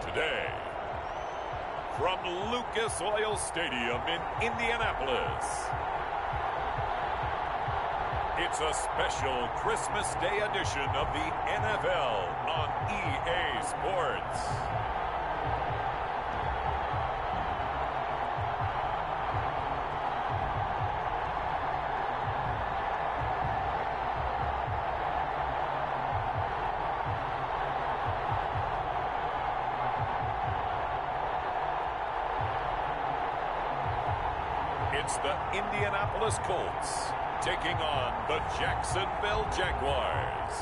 Today, from Lucas Oil Stadium in Indianapolis, it's a special Christmas Day edition of the NFL on EA Sports. It's the Indianapolis Colts taking on the Jacksonville Jaguars.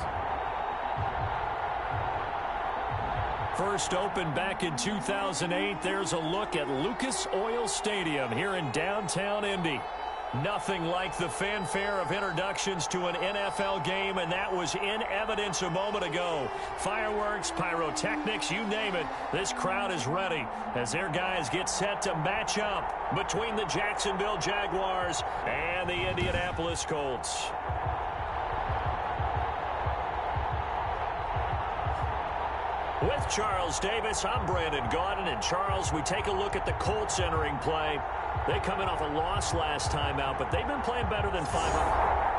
First opened back in 2008, there's a look at Lucas Oil Stadium here in downtown Indy. Nothing like the fanfare of introductions to an NFL game, and that was in evidence a moment ago. Fireworks, pyrotechnics, you name it, this crowd is ready as their guys get set to match up between the Jacksonville Jaguars and the Indianapolis Colts. With Charles Davis, I'm Brandon Gaudin, and Charles, we take a look at the Colts entering play. They come in off a loss last time out, but they've been playing better than 500.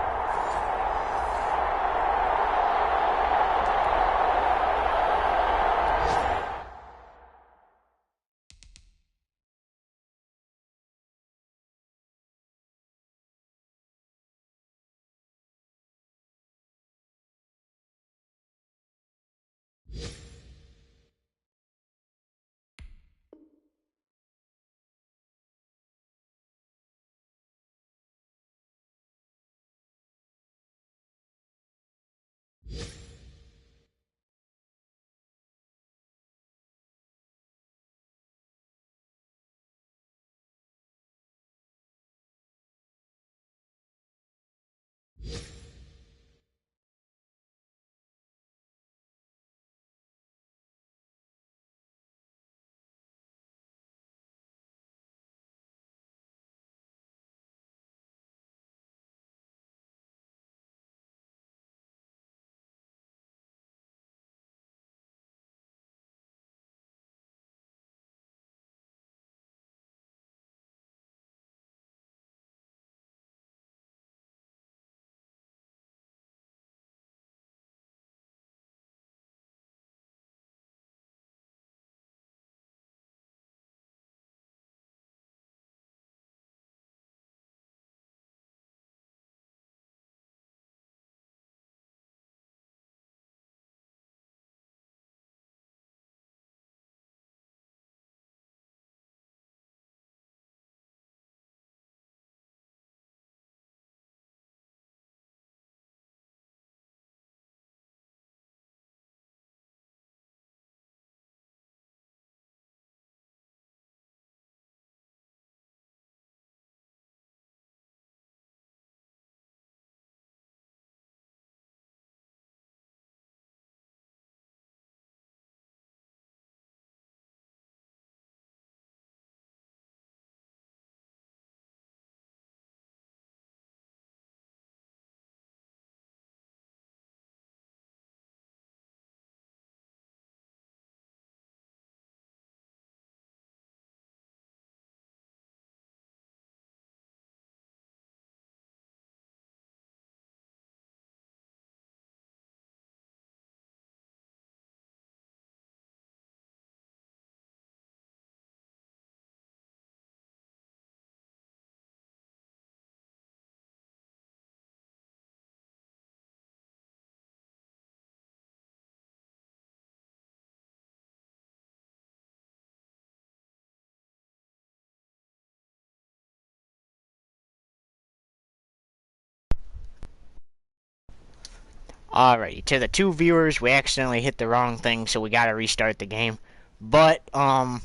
Alrighty, to the two viewers, we accidentally hit the wrong thing, so we gotta restart the game. But, I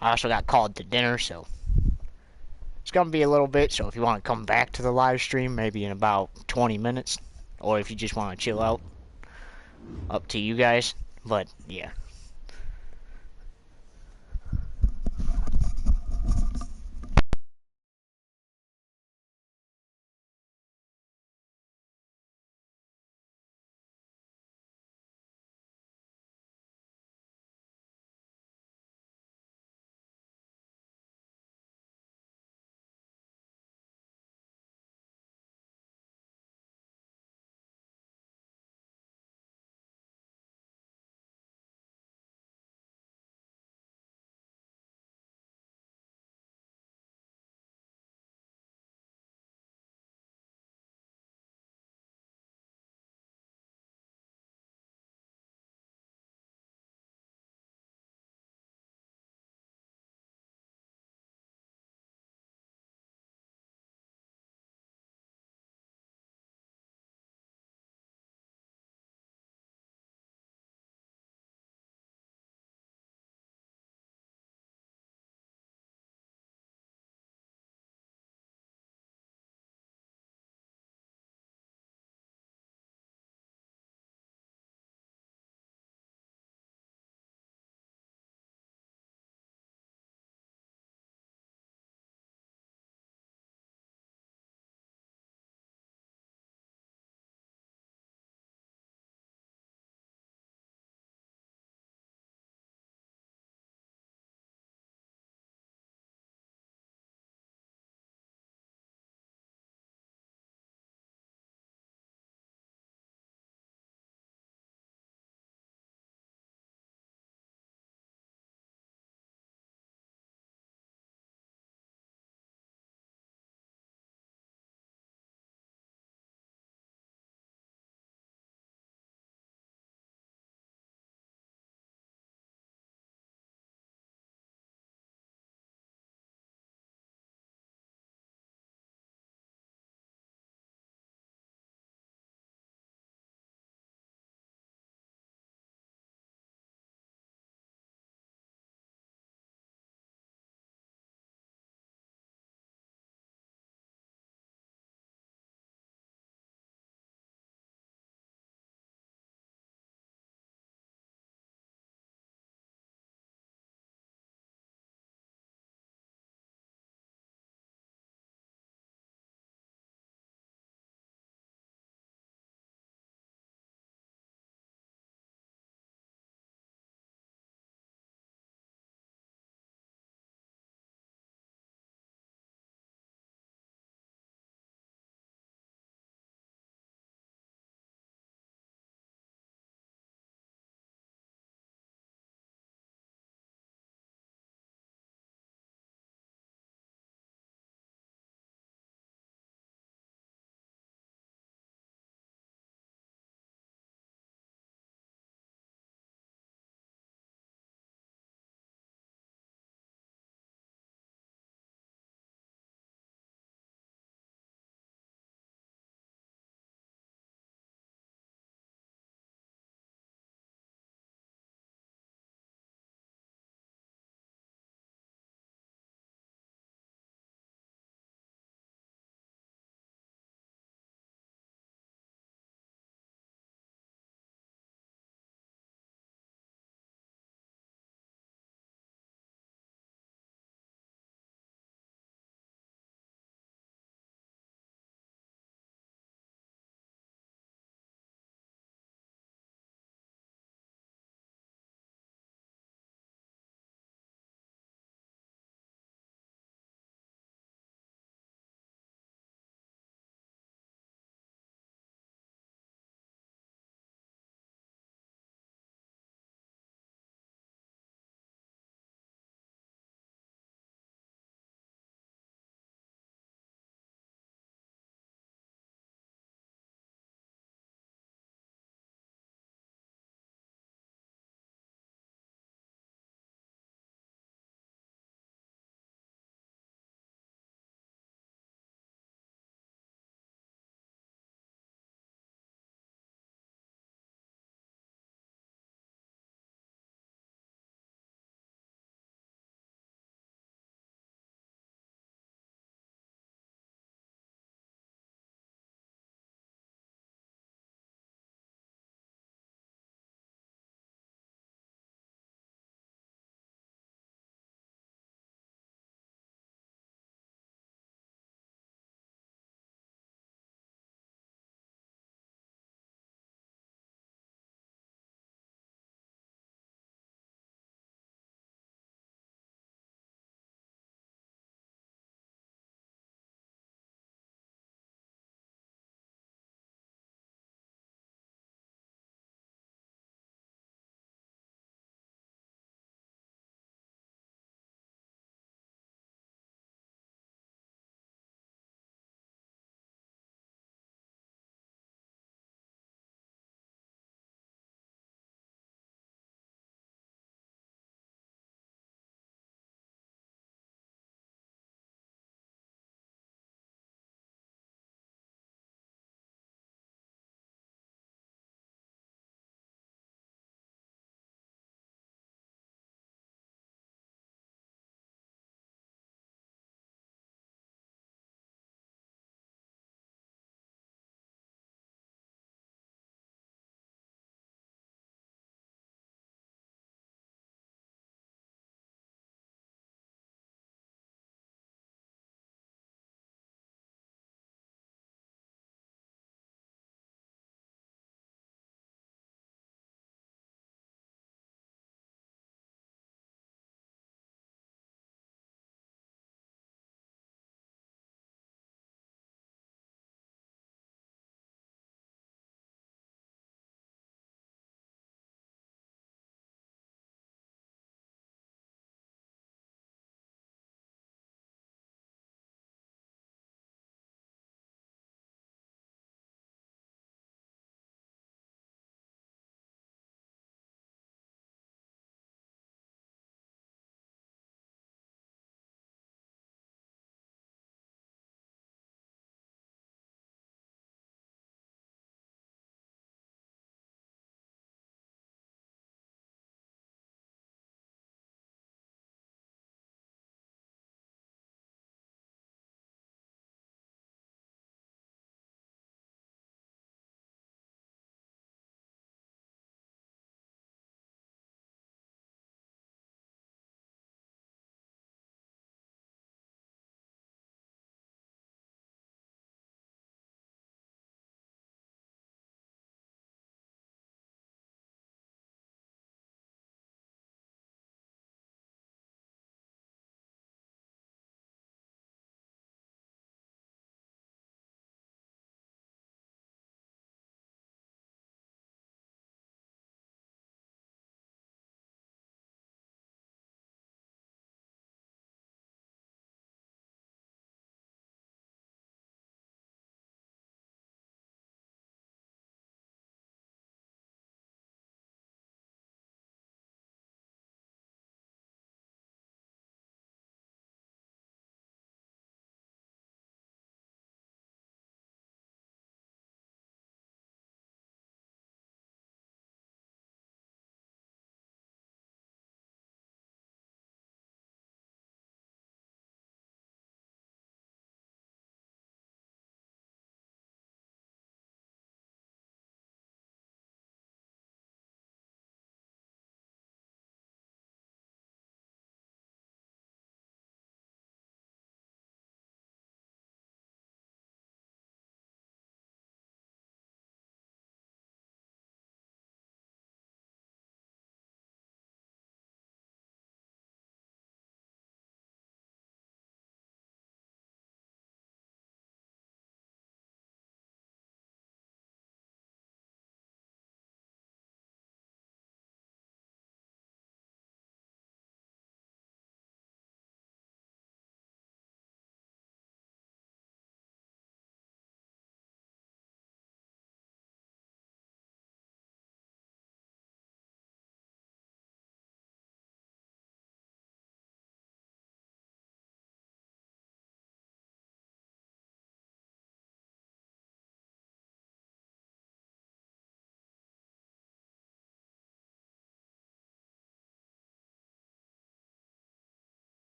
also got called to dinner, so it's gonna be a little bit, so if you want to come back to the live stream, maybe in about 20 minutes, or if you just want to chill out, up to you guys, but, yeah.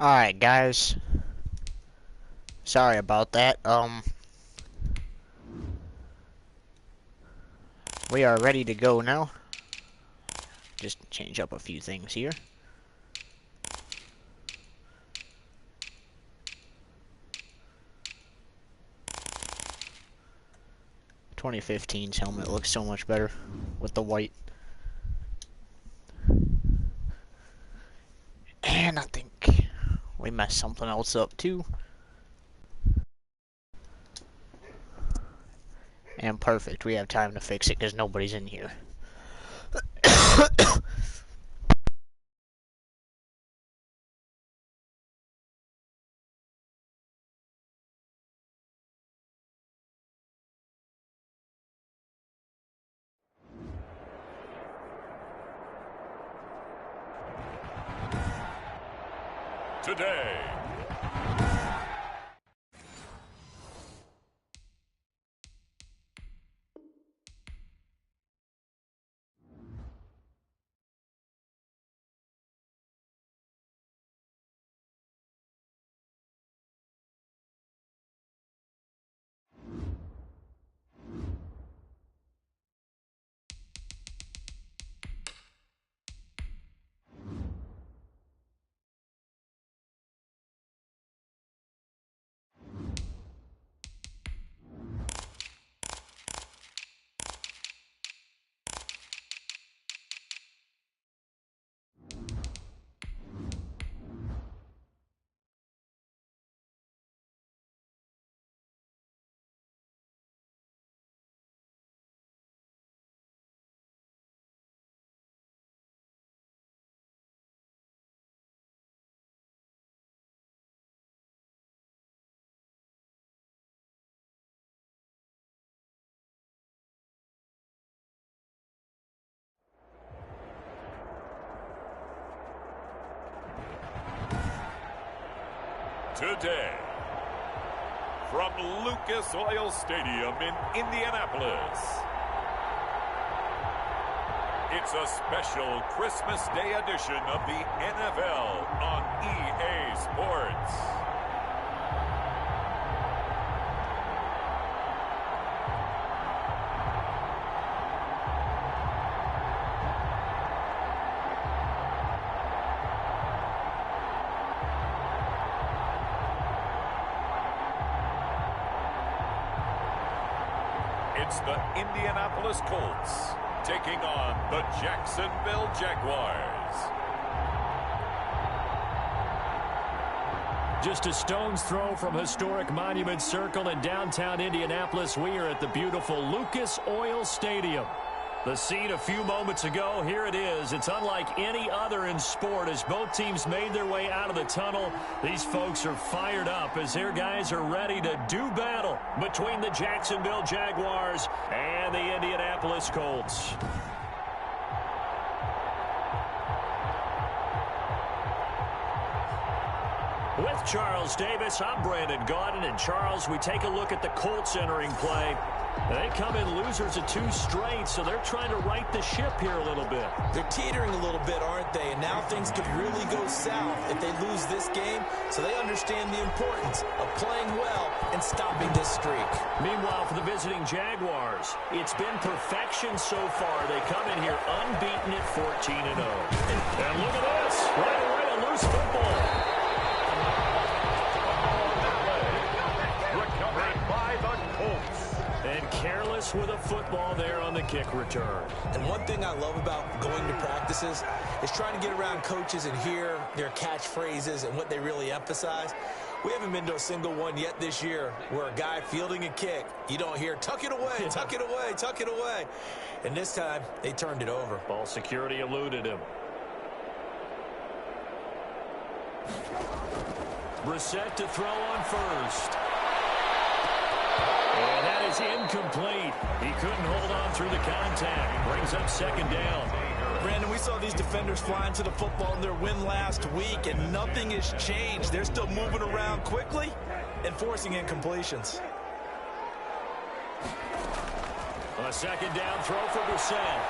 Alright, guys. Sorry about that. We are ready to go now. Just change up a few things here. .2015's helmet looks so much better with the white. And I think we messed something else up too. And perfect, we have time to fix it because nobody's in here. Today. Today, from Lucas Oil Stadium in Indianapolis, it's a special Christmas Day edition of the NFL on EA Sports. It's the Indianapolis Colts taking on the Jacksonville Jaguars. Just a stone's throw from historic Monument Circle in downtown Indianapolis. We are at the beautiful Lucas Oil Stadium. The scene a few moments ago, here it is. It's unlike any other in sport as both teams made their way out of the tunnel. These folks are fired up as their guys are ready to do battle between the Jacksonville Jaguars and the Indianapolis Colts. With Charles Davis, I'm Brandon Gaudin. And Charles, we take a look at the Colts entering play. They come in losers of 2 straight, so they're trying to right the ship here a little bit. They're teetering a little bit, aren't they? And now things could really go south if they lose this game, so they understand the importance of playing well and stopping this streak. Meanwhile, for the visiting Jaguars, it's been perfection so far. They come in here unbeaten at 14-0. And look at this. Right away, a loose football. Recovered by the Colts. And careless with a football there on the kick return. And one thing I love about going to practices is trying to get around coaches and hear their catchphrases and what they really emphasize. We haven't been to a single one yet this year where a guy fielding a kick, you don't hear, tuck it away, tuck it away, tuck it away. And this time, they turned it over. Ball security eluded him. Brissett to throw on first. And that is incomplete. He couldn't hold on through the contact. Brings up second down. Brandon, we saw these defenders flying to the football in their win last week, and nothing has changed. They're still moving around quickly and forcing incompletions. A second down throw for Brissett.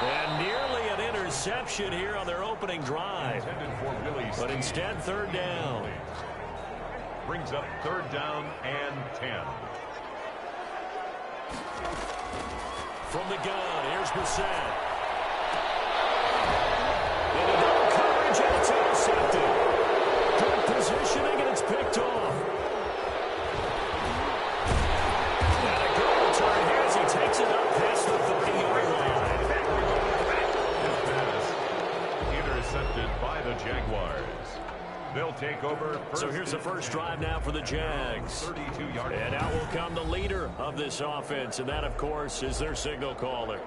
And nearly an interception here on their opening drive. But instead, third down. Brings up third down and 10. From the gun, here's Brissett. Into double coverage, and it's intercepted. Good positioning, and it's picked off. And a good return here as he takes it up past the 30-yard line. This pass intercepted by the Jaguars. They'll take over. So here's the first drive now for the Jags. 32-yard. And out will come the leader of this offense, and that, of course, is their signal caller.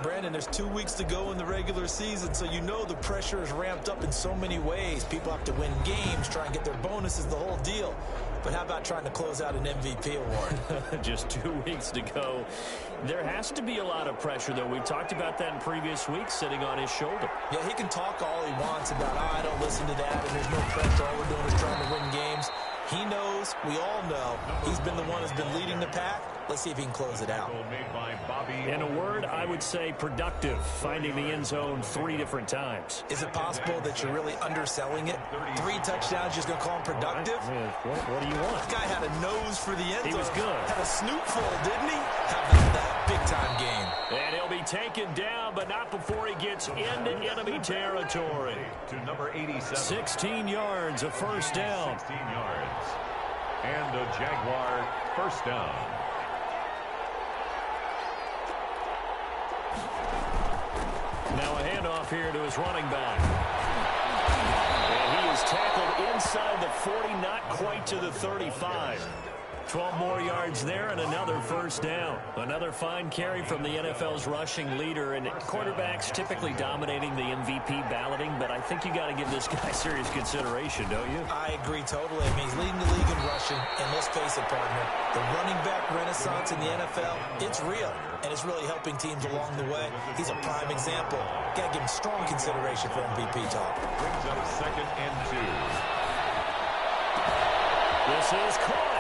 Brandon, there's 2 weeks to go in the regular season, so you know the pressure is ramped up in so many ways. People have to win games, try and get their bonuses, the whole deal. But how about trying to close out an MVP award? Just 2 weeks to go. There has to be a lot of pressure, though. We talked about that in previous weeks, sitting on his shoulder. Yeah, he can talk all he wants about, I don't listen to that, and there's no pressure. All we're doing is trying to win games. He knows, we all know, he's been the one who's been leading the pack. Let's see if he can close it out. In a word, I would say productive, finding the end zone 3 different times. Is it possible that you're really underselling it? 3 touchdowns, just going to call him productive? What do you want? This guy had a nose for the end zone. He was good. Had a snootful, didn't he? How about that? Big-time game. And he'll be taken down, but not before he gets into enemy territory. To number 87. 16 yards, a first down. 16 yards. And a Jaguar first down. Now a handoff here to his running back. And he is tackled inside the 40, not quite to the 35. 12 more yards there and another first down. Another fine carry from the NFL's rushing leader, and quarterbacks typically dominating the MVP balloting, but I think you got to give this guy serious consideration, don't you? I agree totally. I mean, he's leading the league in rushing, and let's face it, partner, the running back renaissance in the NFL, it's real, and it's really helping teams along the way. He's a prime example. Got to give him strong consideration for MVP talk. Brings up second and 2. This is caught.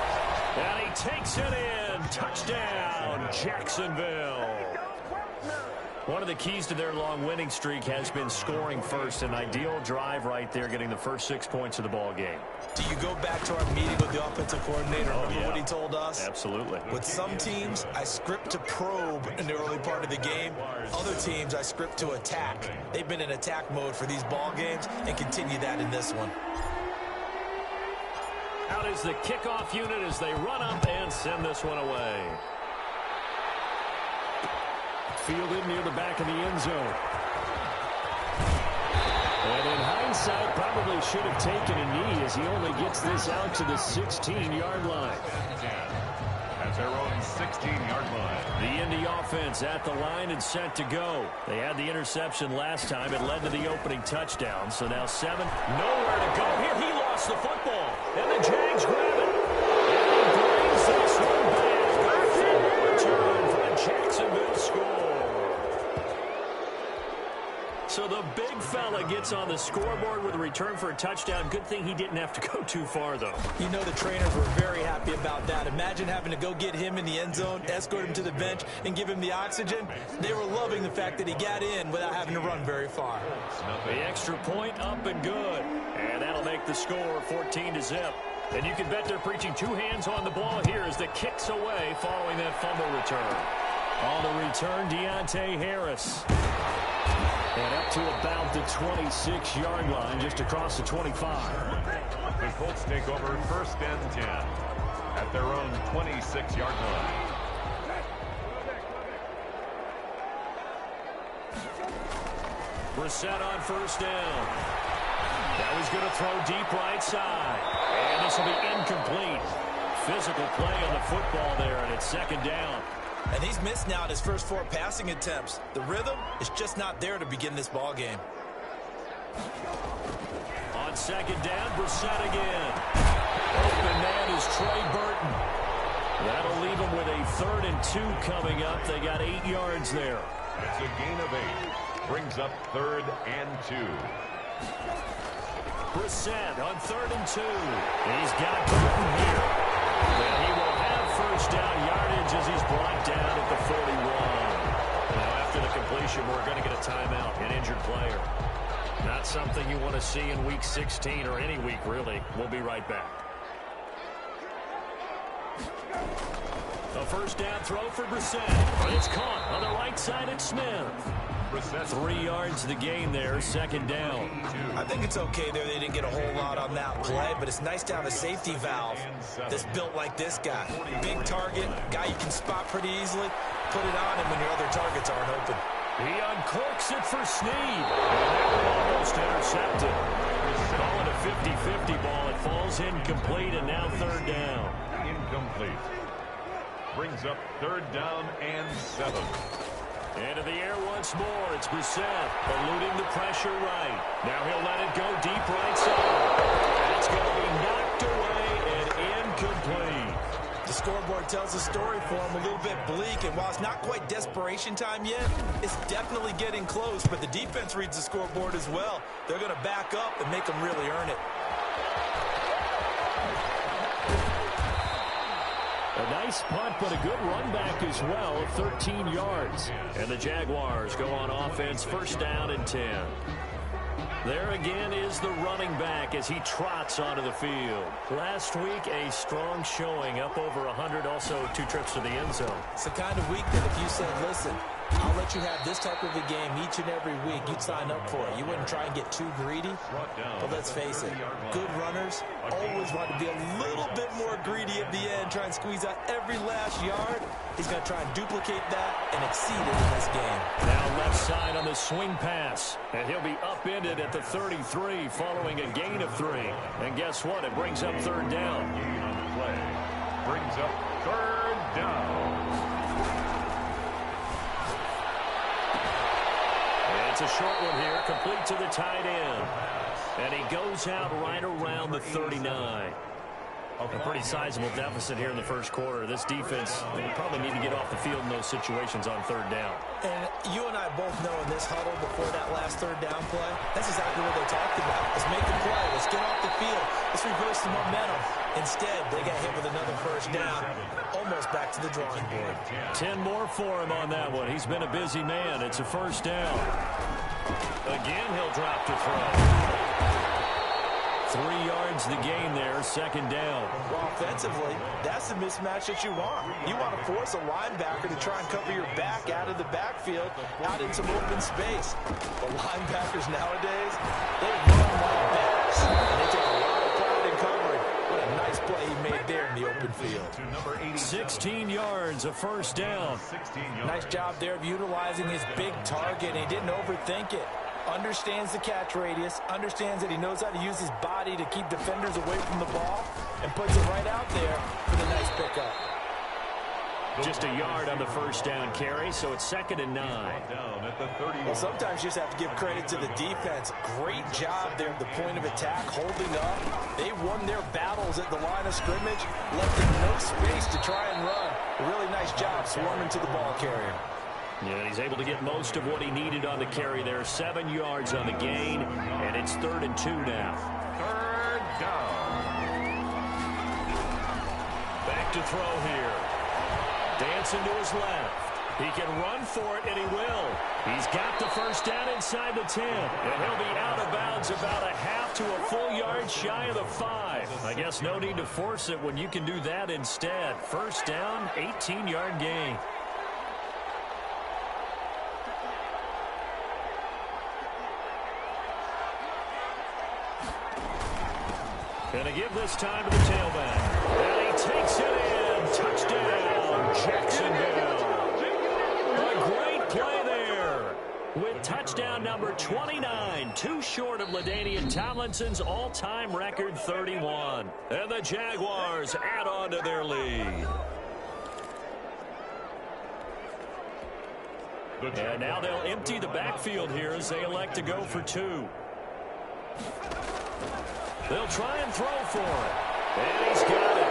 And he takes it in. Touchdown, Jacksonville. One of the keys to their long winning streak has been scoring first. An ideal drive right there, getting the first 6 points of the ball game. Do you go back to our meeting with the offensive coordinator? Remember what he told us? Absolutely. With some teams, I script to probe in the early part of the game. Other teams, I script to attack. They've been in attack mode for these ball games and continue that in this one. Out is the kickoff unit as they run up and send this one away. Fielded near the back of the end zone. And in hindsight, probably should have taken a knee as he only gets this out to the 16-yard line. At their own 16-yard line. The Indy offense at the line and set to go. They had the interception last time. It led to the opening touchdown. So now 7. Nowhere to go. Here he lost the football. And the Jags grab it. And he brings this one back. Fumble return for the Jacksonville score. So the big fella gets on the scoreboard with a return for a touchdown. Good thing he didn't have to go too far, though. You know the trainers were very happy about that. Imagine having to go get him in the end zone, escort him to the bench, and give him the oxygen. They were loving the fact that he got in without having to run very far. The extra point up and good. And that'll make the score 14-0. And you can bet they're preaching 2 hands on the ball here as the kick's away following that fumble return. On the return, Deontay Harris. And up to about the 26-yard line, just across the 25. The Colts take over first and 10 at their own 26-yard line. Brissett on first down. Now he's going to throw deep right side. And this will be incomplete. Physical play on the football there, and it's second down. And he's missed now in his first 4 passing attempts. The rhythm is just not there to begin this ball game. On second down, Brissett again. Open man is Trey Burton. That'll leave him with a 3rd and 2 coming up. They got 8 yards there. It's a gain of 8. Brings up 3rd and 2. Brissett on 3rd and 2. He's got Burton here. And he will have first down yardage as he's brought down at the 41. Now after the completion, we're going to get a timeout, an injured player. Not something you want to see in Week 16 or any week, really. We'll be right back. A first down throw for Brissett. But it's caught on the right side at Smith. 3 yards the gain there, second down. I think it's okay there. They didn't get a whole lot on that play, but it's nice to have a safety valve that's built like this guy. Big target, guy you can spot pretty easily. Put it on him when your other targets aren't open. He uncorks it for Snead. And that one almost intercepted. Call it a 50-50 ball. It falls incomplete, and now third down. Incomplete. Brings up third down and 7. Into the air once more. It's Brissett eluding the pressure right. Now he'll let it go deep right side. And it's going to be knocked away and incomplete. The scoreboard tells a story for him, a little bit bleak, and while it's not quite desperation time yet, it's definitely getting close, but the defense reads the scoreboard as well. They're going to back up and make them really earn it. A nice punt, but a good run back as well of 13 yards. And the Jaguars go on offense, first down and 10. There again is the running back as he trots onto the field. Last week, a strong showing, up over 100, also 2 trips to the end zone. It's the kind of week that if you said, listen, I'll let you have this type of a game each and every week, you'd sign up for it. You wouldn't try and get too greedy. But let's face it, good runners always want to be a little bit more greedy at the end, try and squeeze out every last yard. He's going to try and duplicate that and exceed it in this game. Now left side on the swing pass. And he'll be upended at the 33 following a gain of 3. And guess what? It brings up third down. Gain on the play. Brings up third down. It's a short one here, complete to the tight end. And he goes out right around the 39. A pretty sizable deficit here in the first quarter. This defense will probably need to get off the field in those situations on third down. And you and I both know in this huddle before that last third down play, that's exactly what they talked about. Let's make the play. Let's get off the field. Let's reverse the momentum. Instead, they got hit with another first down, almost back to the drawing board. 10 more for him on that one. He's been a busy man. It's a first down. Again, he'll drop to throw. 3 yards the gain there, second down. Well, offensively, that's the mismatch that you want. You want to force a linebacker to try and cover your back out of the backfield, out in some open space. But linebackers nowadays, they run like backs, and they take a lot of pride in covering. What a nice play he made there in the open field. 16 yards, a first down. Nice job there of utilizing his big target, and he didn't overthink it. Understands the catch radius, understands that he knows how to use his body to keep defenders away from the ball, and puts it right out there for the nice pickup. Just a yard on the first down carry, so it's 2nd and 9. Well, sometimes you just have to give credit to the defense. Great job there at the point of attack, holding up. They won their battles at the line of scrimmage, left them no space to try and run. A really nice job swarming to the ball carrier. Yeah, he's able to get most of what he needed on the carry there. 7 yards on the gain, and it's 3rd and 2 now. Third down. Back to throw here. Dancing to his left. He can run for it, and he will. He's got the first down inside the 10, and he'll be out of bounds about a half to a full yard shy of the 5. I guess no need to force it when you can do that instead. First down, 18-yard gain. And to give this time to the tailback. And he takes it in. Touchdown, Jacksonville. A great play there. With touchdown number 29, too short of LaDainian Tomlinson's all-time record 31. And the Jaguars add on to their lead. And now they'll empty the backfield here as they elect to go for 2. They'll try and throw for it. And he's got it.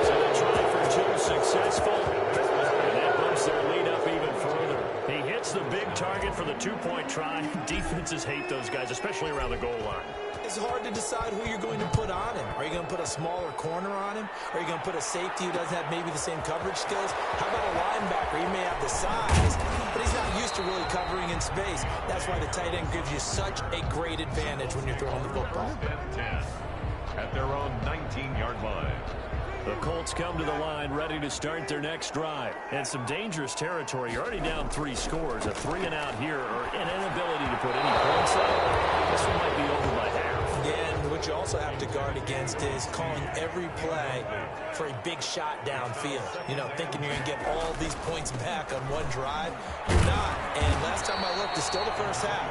So they'll try for 2, successful. And that bumps their lead up even further. He hits the big target for the 2-point try. Defenses hate those guys, especially around the goal line. It's hard to decide who you're going to put on him. Are you going to put a smaller corner on him? Are you going to put a safety who doesn't have maybe the same coverage skills? How about a linebacker? He may have the size, but he's not used to to really covering in space. That's why the tight end gives you such a great advantage when you're throwing the football. 10 at their own 19-yard line. The Colts come to the line ready to start their next drive. And some dangerous territory. You're already down 3 scores. A 3-and-out here or an inability to put any points up. This one might be over by half. And what you also have to guard against is calling every play for a big shot downfield. You know, thinking you're going to get all these points back on one drive. You're not. And last time I looked, it's still the first half.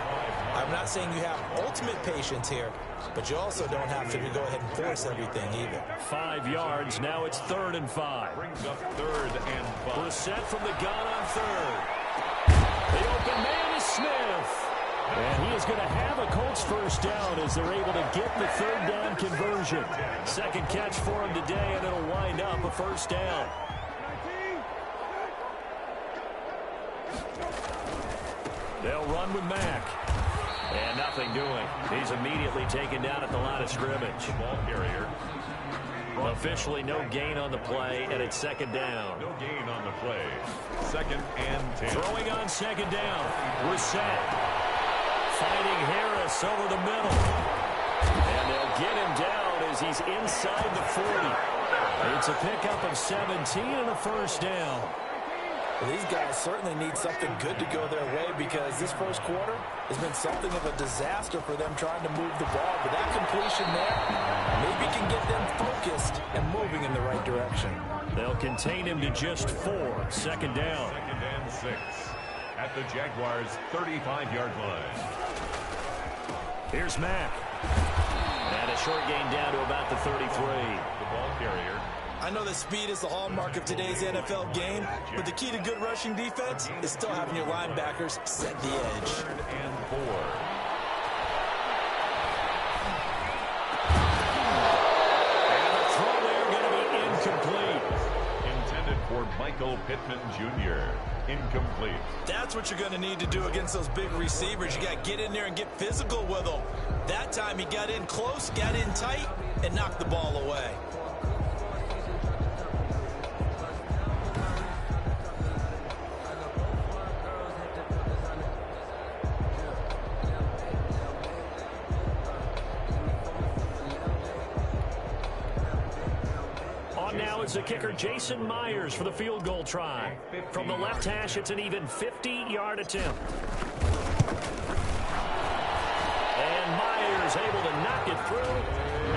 I'm not saying you have ultimate patience here, but you also don't have to go ahead and force everything either. 5 yards. Now it's 3rd and 5. Brings up 3rd and 5. Brissett from the gun on 3rd. The open man is Smith. And he is going to have a Colts first down as they're able to get the 3rd down conversion. Second catch for him today, and it'll wind up a first down. They'll run with Mack. And nothing doing. He's immediately taken down at the line of scrimmage. Ball carrier. Officially no gain on the play, and it's 2nd down. No gain on the play. 2nd and 10. Throwing on 2nd down. Brissett fighting Harris over the middle. And they'll get him down as he's inside the 40. It's a pickup of 17 and a first down. Well, these guys certainly need something good to go their way because this first quarter has been something of a disaster for them trying to move the ball. But that completion there maybe can get them focused and moving in the right direction. They'll contain him to just 4. 2nd down. 2nd and 6 at the Jaguars' 35-yard line. Here's Mack. And a short gain down to about the 33. The ball carrier. I know that speed is the hallmark of today's NFL game, but the key to good rushing defense is still having your linebackers set the edge. 3rd and 4. And the throw there going to be incomplete. Intended for Michael Pittman Jr. Incomplete. That's what you're going to need to do against those big receivers. You got to get in there and get physical with them. That time he got in close, got in tight, and knocked the ball away. Now is the kicker Jason Myers for the field goal try. From the left hash, it's an even 50-yard attempt. And Myers able to knock it through.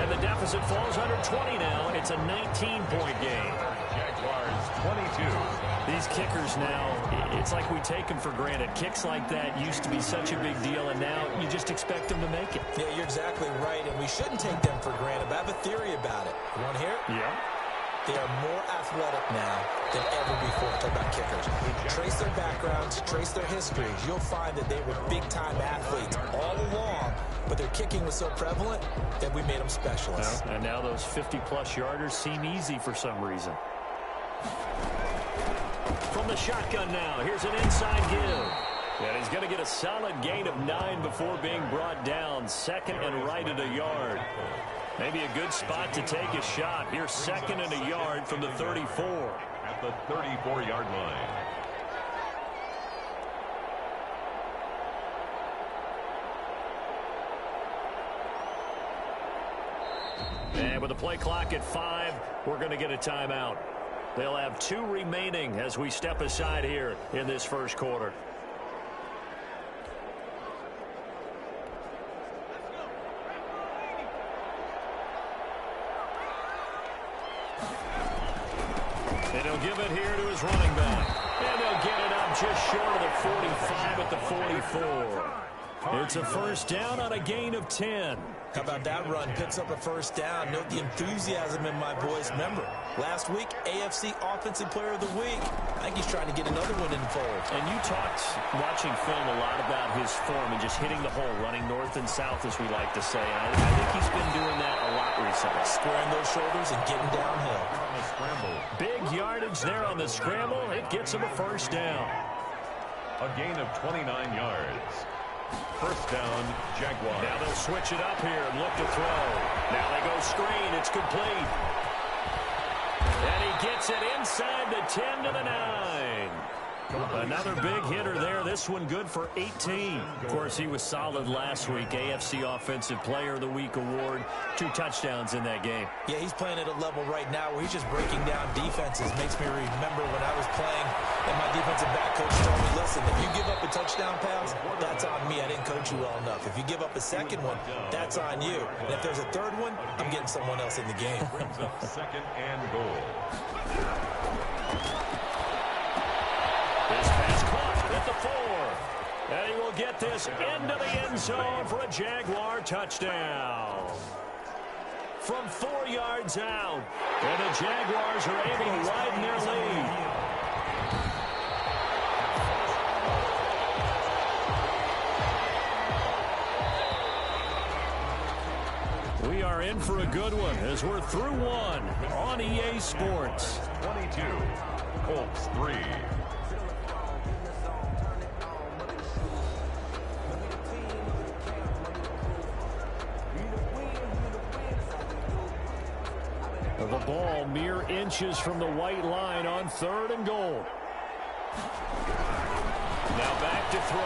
And the deficit falls under 20 now. It's a 19-point game. Jaguars 22. These kickers now, it's like we take them for granted. Kicks like that used to be such a big deal, and now you just expect them to make it. Yeah, you're exactly right, and we shouldn't take them for granted. But I have a theory about it. You want to hear it? Yeah. They are more athletic now than ever before. Talk about kickers. Trace their backgrounds, trace their histories. You'll find that they were big-time athletes all along, but their kicking was so prevalent that we made them specialists. And now those 50-plus yarders seem easy for some reason. From the shotgun now, here's an inside give. And he's going to get a solid gain of 9 before being brought down. 2nd and right at a yard. Maybe a good spot to take a shot. Here's 2nd and a yard from the 34. At the 34-yard line. And with the play clock at 5, we're going to get a timeout. They'll have 2 remaining as we step aside here in this first quarter. And he'll give it here to his running back. And they'll get it up just short of the 45 at the 44. It's a first down on a gain of 10. How about that run? Picks up a first down. Note the enthusiasm in my voice. Remember, last week, AFC Offensive Player of the Week. I think he's trying to get another one in the fold. And you talked, watching film, a lot about his form and just hitting the hole, running north and south, as we like to say. I think he's been doing that a lot recently. Squaring those shoulders and getting downhill. On the scramble. Big yardage there on the scramble. It gets him a first down. A gain of 29 yards. First down, Jaguars. Now they'll switch it up here and look to throw. Now they go screen. It's complete. And he gets it inside the 10 to the 9. Another big hitter there. This one good for 18. Of course, he was solid last week. AFC Offensive Player of the Week award. 2 touchdowns in that game. Yeah, he's playing at a level right now where he's just breaking down defenses. Makes me remember when I was playing and my defensive back coach told me, listen, if you give up a touchdown pass, that's on me. I didn't coach you well enough. If you give up a second one, that's on you. And if there's a third one, I'm getting someone else in the game. Brings up 2nd and goal. This pass caught at the 4. And he will get this into the end zone for a Jaguar touchdown. From 4 yards out. And the Jaguars are able to widen their lead. We are in for a good one as we're through 1 on EA Sports. 22, Colts 3. The ball mere inches from the white line on 3rd and goal. Now back to throw.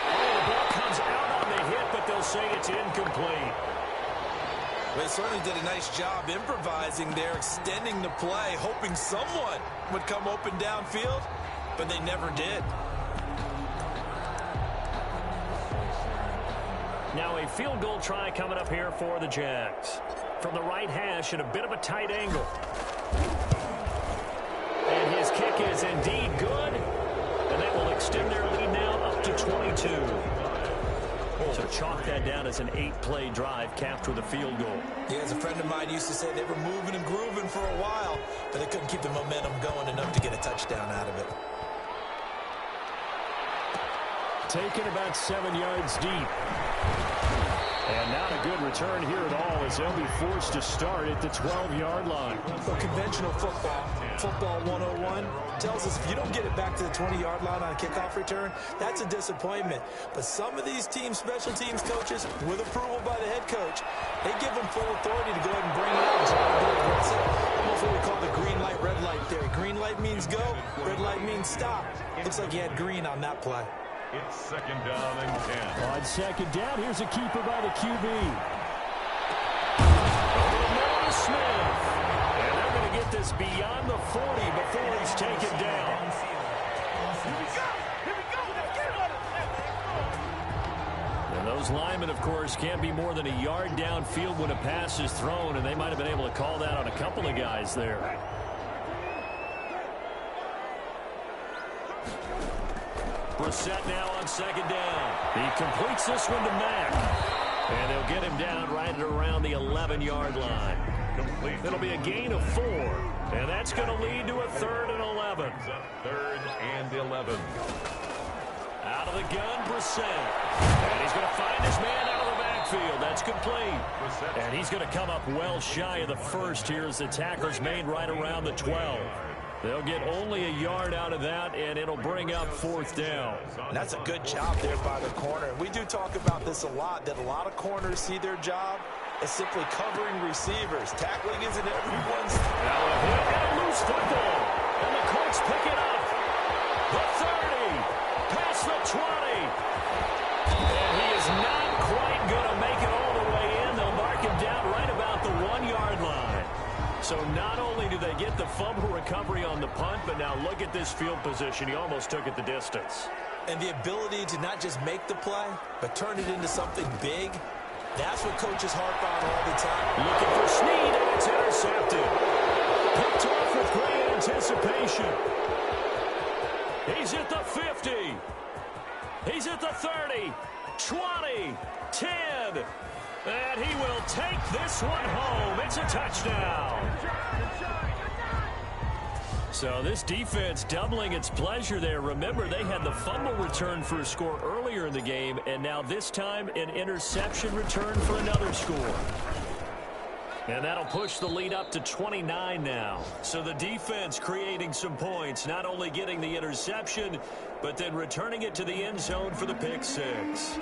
Oh, the ball comes out on the hit, but they'll say it's incomplete. They certainly did a nice job improvising there, extending the play, hoping someone would come open downfield, but they never did. Now a field goal try coming up here for the Jags. From the right hash at a bit of a tight angle. And his kick is indeed good. And that will extend their lead now up to 22. So chalk that down as an 8-play drive capped with a field goal. Yeah, as a friend of mine used to say, they were moving and grooving for a while, but they couldn't keep the momentum going enough to get a touchdown out of it. Taken about 7 yards deep. And not a good return here at all as they'll be forced to start at the 12-yard line. Well, conventional football 101, tells us if you don't get it back to the 20-yard line on a kickoff return, that's a disappointment. But some of these teams, special teams coaches, with approval by the head coach, they give them full authority to go ahead and bring it out and try to be aggressive. Almost what we call the green light, red light theory. Green light means go, red light means stop. Looks like he had green on that play. It's 2nd down and 10. On 2nd down, here's a keeper by the QB. Smith. And they're going to get this beyond the 40 before he's taken down. And those linemen, of course, can't be more than a yard downfield when a pass is thrown, and they might have been able to call that on a couple of guys there. Brissett now on 2nd down. He completes this one to Mack. And they'll get him down right at around the 11-yard line. Complete. It'll be a gain of 4. And that's going to lead to a 3rd and 11. 3rd and 11. Out of the gun, Brissett. And he's going to find his man out of the backfield. That's complete. And he's going to come up well shy of the first here as the tackle's made right around the 12. They'll get only a yard out of that, and it'll bring up 4th down. And that's a good job there by the corner. We do talk about this a lot, that a lot of corners see their job as simply covering receivers. Tackling isn't everyone's. Now a hit and a loose football. And the Colts pick it up. The 30. Past the 20. And he is not quite going to make it all the way in. They'll mark him down right about the 1-yard line. So not only do they get the fumble recovery on the punt, but now look at this field position. He almost took it the distance. And the ability to not just make the play, but turn it into something big, that's what coaches harp on all the time. Looking for Snead, and it's intercepted. Picked off with great anticipation. He's at the 50. He's at the 30, 20, 10. And he will take this one home. It's a touchdown. So this defense doubling its pleasure there. Remember, they had the fumble return for a score earlier in the game, and now this time an interception return for another score. And that'll push the lead up to 29 now. So the defense creating some points, not only getting the interception, but then returning it to the end zone for the pick 6.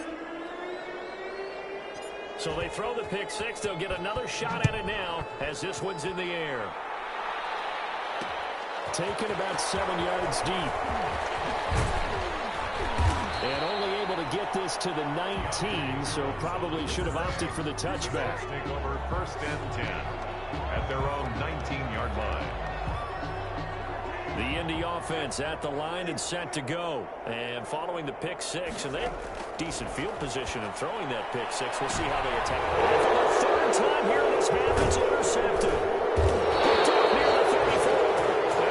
So they throw the pick 6. They'll get another shot at it now as this one's in the air. taken about 7 yards deep. And only able to get this to the 19, so probably should have opted for the touchback. Take over 1st and 10 at their own 19-yard line. The Indy offense at the line and set to go. And following the pick six, and they have decent field position in throwing that pick six. We'll see how they attack. And for the third time here in this half, it's intercepted. Picked up near the 34.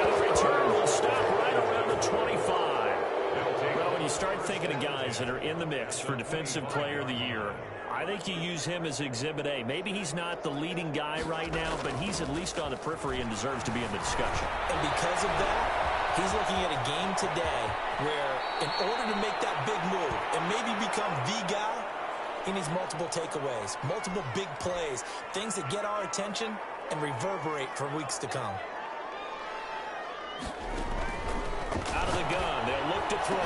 And the return will stop right around the 25. Well, when you start thinking of guys that are in the mix for Defensive Player of the Year, I think you use him as Exhibit A. Maybe he's not the leading guy right now, but he's at least on the periphery and deserves to be in the discussion. And because of that, he's looking at a game today where in order to make that big move and maybe become the guy, he needs multiple takeaways, multiple big plays, things that get our attention and reverberate for weeks to come. Out of the gun, they'll look to throw.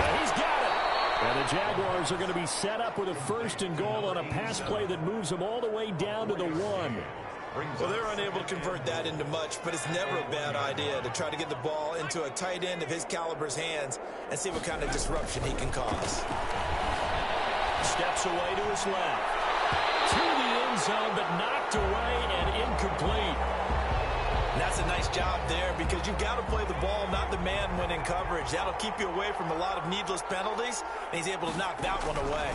And he's got it. And the Jaguars are going to be set up with a 1st and goal on a pass play that moves them all the way down to the 1. Well, they're unable to convert that into much, but it's never a bad idea to try to get the ball into a tight end of his caliber's hands and see what kind of disruption he can cause. Steps away to his left. To the end zone, but knocked away and incomplete. And that's a nice job there because you've got to play the ball, not the man when in coverage. That'll keep you away from a lot of needless penalties, and he's able to knock that one away.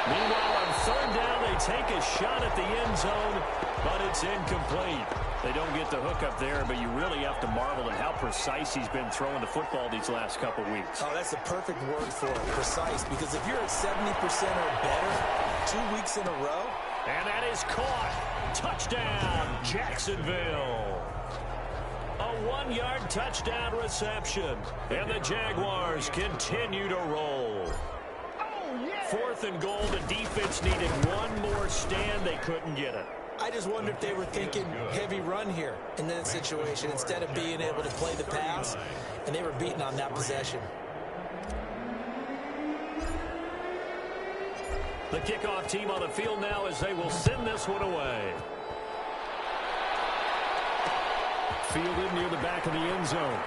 Meanwhile, on 3rd down, they take a shot at the end zone, but it's incomplete. They don't get the hook up there, but you really have to marvel at how precise he's been throwing the football these last couple weeks. Oh, that's the perfect word for it, precise, because if you're at 70% or better 2 weeks in a row, and that is caught. Touchdown, Jacksonville. A 1-yard touchdown reception. And the Jaguars continue to roll. 4th and goal. The defense needed one more stand. They couldn't get it. I just wonder if they were thinking heavy run here in that situation instead of being able to play the pass, and they were beaten on that possession. The kickoff team on the field now as they will send this one away. Fielded near the back of the end zone.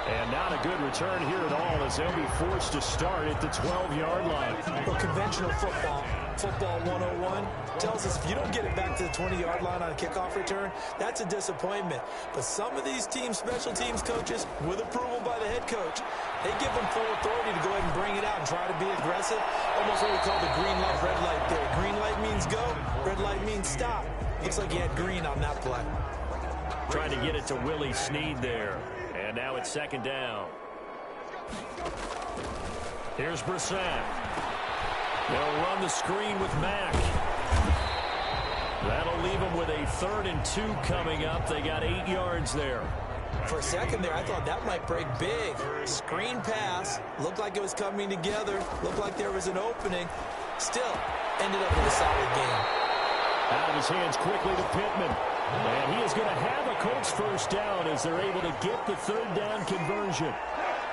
And not a good return here at all as they'll be forced to start at the 12-yard line. Well, conventional football 101, tells us if you don't get it back to the 20-yard line on a kickoff return, that's a disappointment. But some of these teams, special teams coaches, with approval by the head coach, they give them full authority to go ahead and bring it out and try to be aggressive. Almost what we call the green light, red light there. Green light means go, red light means stop. Looks like he had green on that play. Trying to get it to Willie Snead there. And now it's 2nd down. Here's Brissett. They'll run the screen with Mack. That'll leave them with a 3rd and 2 coming up. They got 8 yards there. For a second there, I thought that might break big. Screen pass. Looked like it was coming together. Looked like there was an opening. Still, ended up with a solid game. Out of his hands quickly to Pittman. And he is going to have a Colts 1st down as they're able to get the 3rd down conversion.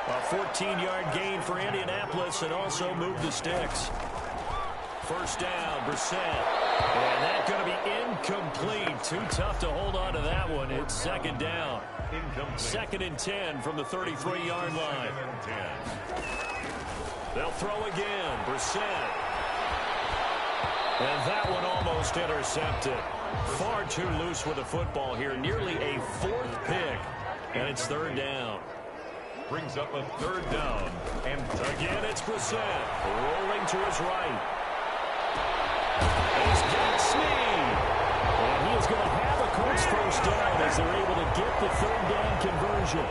A 14-yard gain for Indianapolis and also move the sticks. 1st down, Brissett. And that's going to be incomplete. Too tough to hold on to that one. It's 2nd down. 2nd and 10 from the 33-yard line. They'll throw again. Brissett. And that one almost intercepted. Far too loose with the football here. Nearly a 4th pick. And it's 3rd down. Brings up a 3rd down. And again, it's Brissett. Rolling to his right. He's got Snead. And he is going to have a Colts 1st down as they're able to get the 3rd down conversion.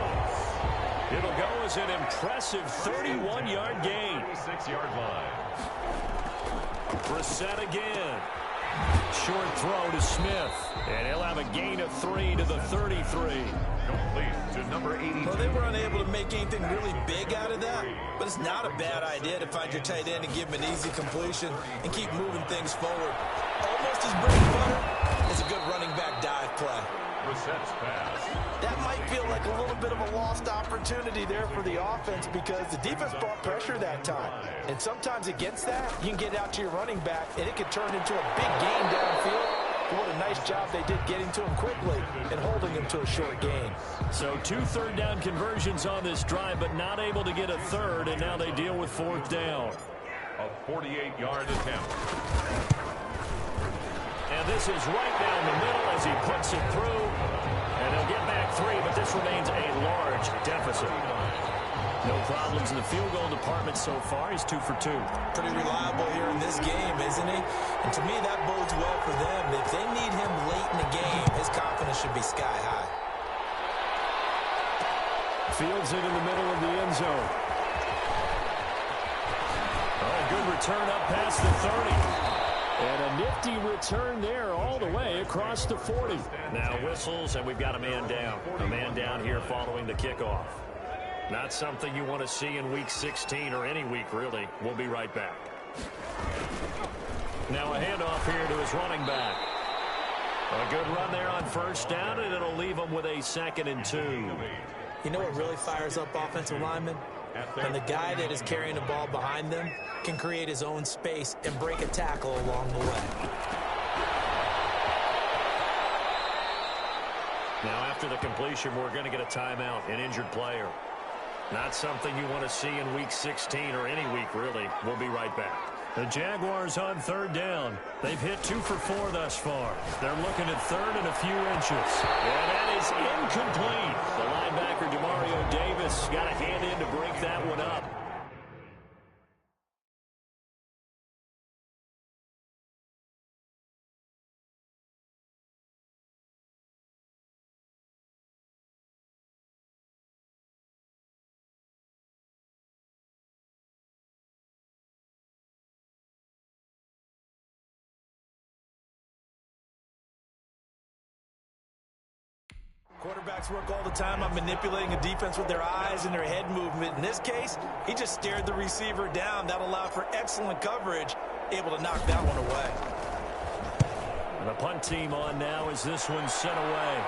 It'll go as an impressive 31-yard gain. 6-yard line. Brissett again. Short throw to Smith. And he'll have a gain of 3 to the 33. Complete to number 82. Well, they were unable to make anything really big out of that, but it's not a bad idea to find your tight end and give him an easy completion and keep moving things forward. Almost as bread and butter as a good running back dive play. Brissett's pass. That might feel like a little bit of a lost opportunity there for the offense because the defense brought pressure that time. And sometimes against that, you can get out to your running back, and it could turn into a big gain downfield. What a nice job they did getting to him quickly and holding him to a short gain. So 2 third-down conversions on this drive, but not able to get a third, and now they deal with 4th down. A 48-yard attempt. And this is right down the middle as he puts it through. And they'll get back 3, but this remains a large deficit. No problems in the field goal department so far. He's 2 for 2. Pretty reliable here in this game, isn't he? And to me, that bodes well for them. If they need him late in the game, his confidence should be sky high. Fields it in the middle of the end zone. Oh, good return up past the 30. And a nifty return there all the way across the 40. Now whistles, and we've got a man down. A man down here following the kickoff. Not something you want to see in Week 16 or any week, really. We'll be right back. Now a handoff here to his running back. A good run there on 1st down, and it'll leave him with a 2nd and 2. You know what really fires up offensive linemen? When the guy that is carrying the ball behind them can create his own space and break a tackle along the way. Now after the completion, we're going to get a timeout, an injured player. Not something you want to see in Week 16 or any week, really. We'll be right back. The Jaguars on 3rd down. They've hit 2 for 4 thus far. They're looking at 3rd and a few inches. And that is incomplete. The linebacker, Demario Davis, got a hand in to break that one up. Quarterbacks work all the time on manipulating a defense with their eyes and their head movement. In this case, he just stared the receiver down. That allowed for excellent coverage, able to knock that one away. And the punt team on now as this one's sent away.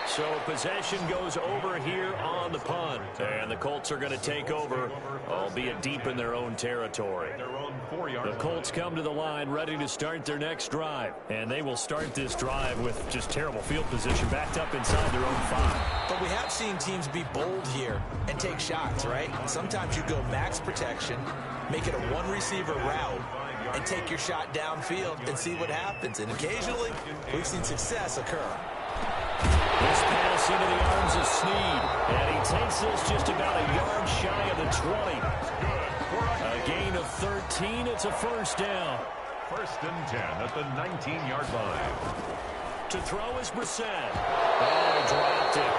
So possession goes over here on the punt. And the Colts are going to take over, albeit deep in their own territory. The Colts come to the line ready to start their next drive. And they will start this drive with just terrible field position backed up inside their own 5. But we have seen teams be bold here and take shots, right? Sometimes you go max protection, make it a one-receiver route, and take your shot downfield and see what happens. And occasionally, we've seen success occur. This pass into the arms of Snead. And he takes this just about a yard shy of the 20. A gain of 13. It's a 1st down. 1st and 10 at the 19-yard line. To throw is Brissett. Oh, dropped it.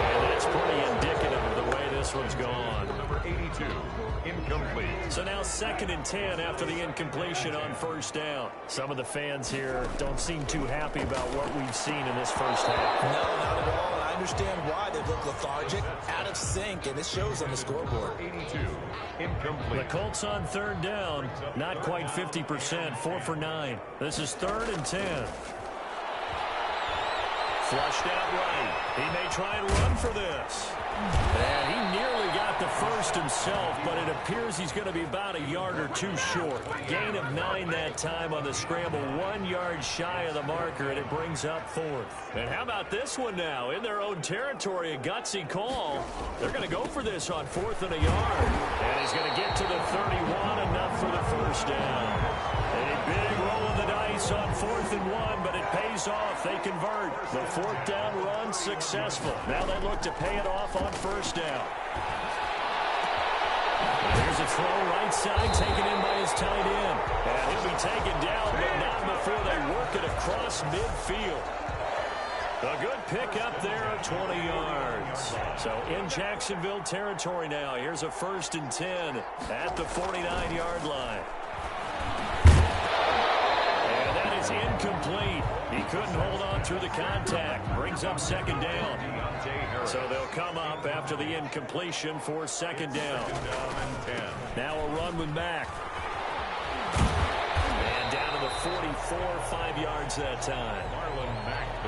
And that's pretty indicative of the way this one's gone. Number 82, incomplete. So now 2nd and 10 after the incompletion on 1st down. Some of the fans here don't seem too happy about what we've seen in this first half. No, not at all. And I understand why they look lethargic, out of sync, and it shows on the scoreboard. 82, incomplete. The Colts on 3rd down, not quite 50%, 4 for 9. This is 3rd and 10. Flushed out right. He may try and run for this. And he nearly got the first himself, but it appears he's going to be about a yard or 2 short. Gain of 9 that time on the scramble, 1 yard shy of the marker, and it brings up 4th. And how about this one now? In their own territory, a gutsy call. They're going to go for this on 4th and a yard. And he's going to get to the 31, enough for the 1st down. A big roll of the dice on 4th and 1, but it pays off. They convert. The 4th down run successful. Now they look to pay it off on 1st down. There's a throw right side taken in by his tight end. And he'll be taken down, but not before they work it across midfield. A good pickup there of 20 yards. So in Jacksonville territory now. Here's a 1st and 10 at the 49-yard line. And that is incomplete. He couldn't hold on through the contact. Brings up 2nd down. So they'll come up after the incompletion for 2nd down. Now a run with Mack. And down to the 44, 5 yards that time.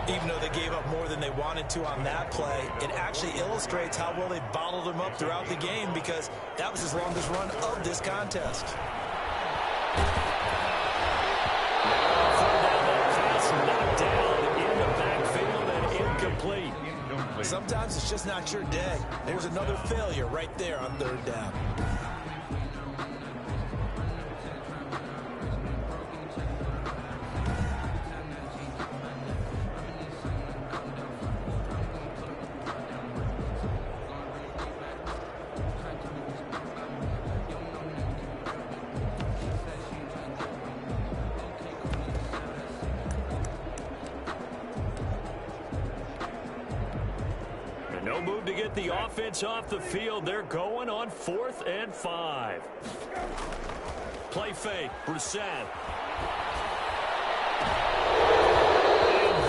Even though they gave up more than they wanted to on that play, it actually illustrates how well they bottled them up throughout the game, because that was his longest run of this contest. But sometimes it's just not your day. There's another failure right there on third down. No move to get the offense off the field. They're going on 4th and 5. Play fake. Brissett. And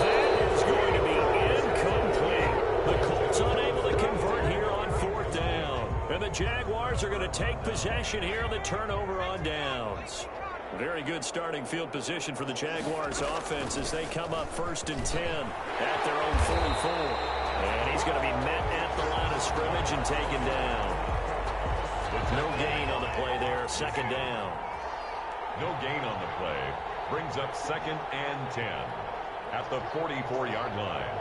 that is going to be incomplete. The Colts unable to convert here on 4th down. And the Jaguars are going to take possession here on the turnover on downs. Very good starting field position for the Jaguars offense as they come up 1st and 10 at their own 44. And he's going to be met at the line of scrimmage and taken down. With no gain on the play there, 2nd down. No gain on the play. Brings up 2nd and 10 at the 44-yard line.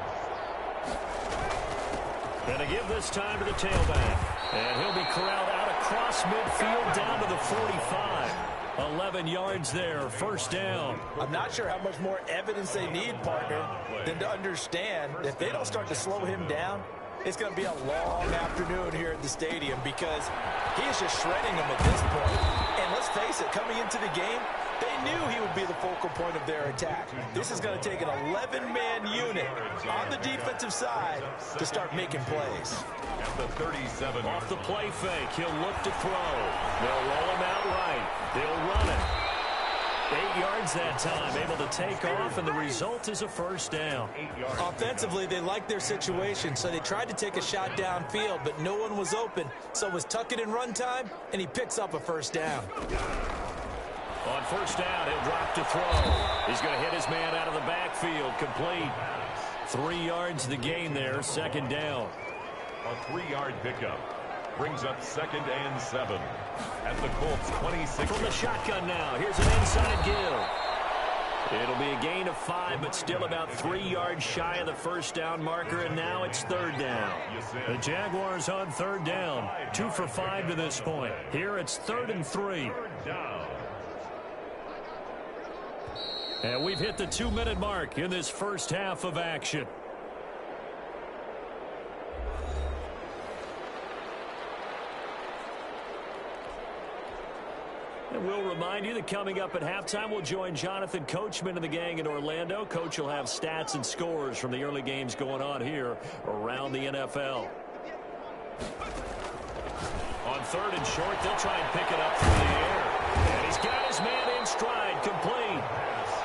And to give this time to the tailback. And he'll be corralled out across midfield down to the 45. 11 yards there, 1st down. I'm not sure how much more evidence they need, partner, than to understand that if they don't start to slow him down, it's going to be a long afternoon here at the stadium because he is just shredding them at this point. And let's face it, coming into the game, they knew he would be the focal point of their attack. This is going to take an 11-man unit on the defensive side to start making plays. At the 37. Off the play fake, he'll look to throw. They'll roll him out right. They'll run it. 8 yards that time, able to take off, and the result is a 1st down. Offensively, they liked their situation, so they tried to take a shot downfield, but no one was open. So it was tuck it in run time, and he picks up a 1st down. On 1st down, he'll drop to throw. He's going to hit his man out of the backfield, complete. 3 yards the gain there, 2nd down. A 3-yard pickup. Brings up 2nd and 7 at the Colts 26. From the shotgun now, here's an inside give. It'll be a gain of 5, but still about 3 yards shy of the 1st down marker, and now it's 3rd down. The Jaguars on 3rd down, 2 for 5 to this point. Here it's 3rd and 3. And we've hit the 2-minute mark in this first half of action. And we'll remind you that coming up at halftime, we'll join Jonathan Coachman and the gang in Orlando. Coach will have stats and scores from the early games going on here around the NFL. On 3rd and short, they'll try and pick it up through the air. And he's got his man in stride, complete.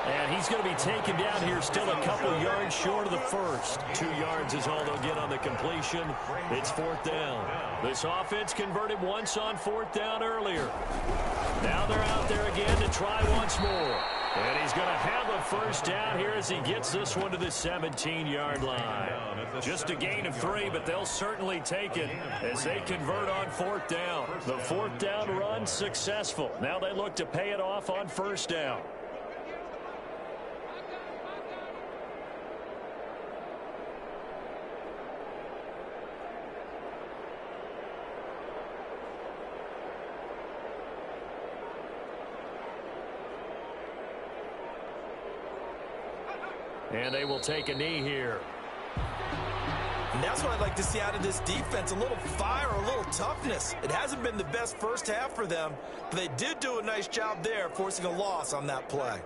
And he's going to be taken down here still a couple yards short of the 1st. 2 yards is all they'll get on the completion. It's 4th down. This offense converted once on 4th down earlier. Now they're out there again to try once more. And he's going to have a 1st down here as he gets this one to the 17-yard line. Just a gain of 3, but they'll certainly take it as they convert on 4th down. The 4th down run successful. Now they look to pay it off on 1st down. And they will take a knee here. And that's what I'd like to see out of this defense, a little fire, a little toughness. It hasn't been the best first half for them, but they did do a nice job there, forcing a loss on that play.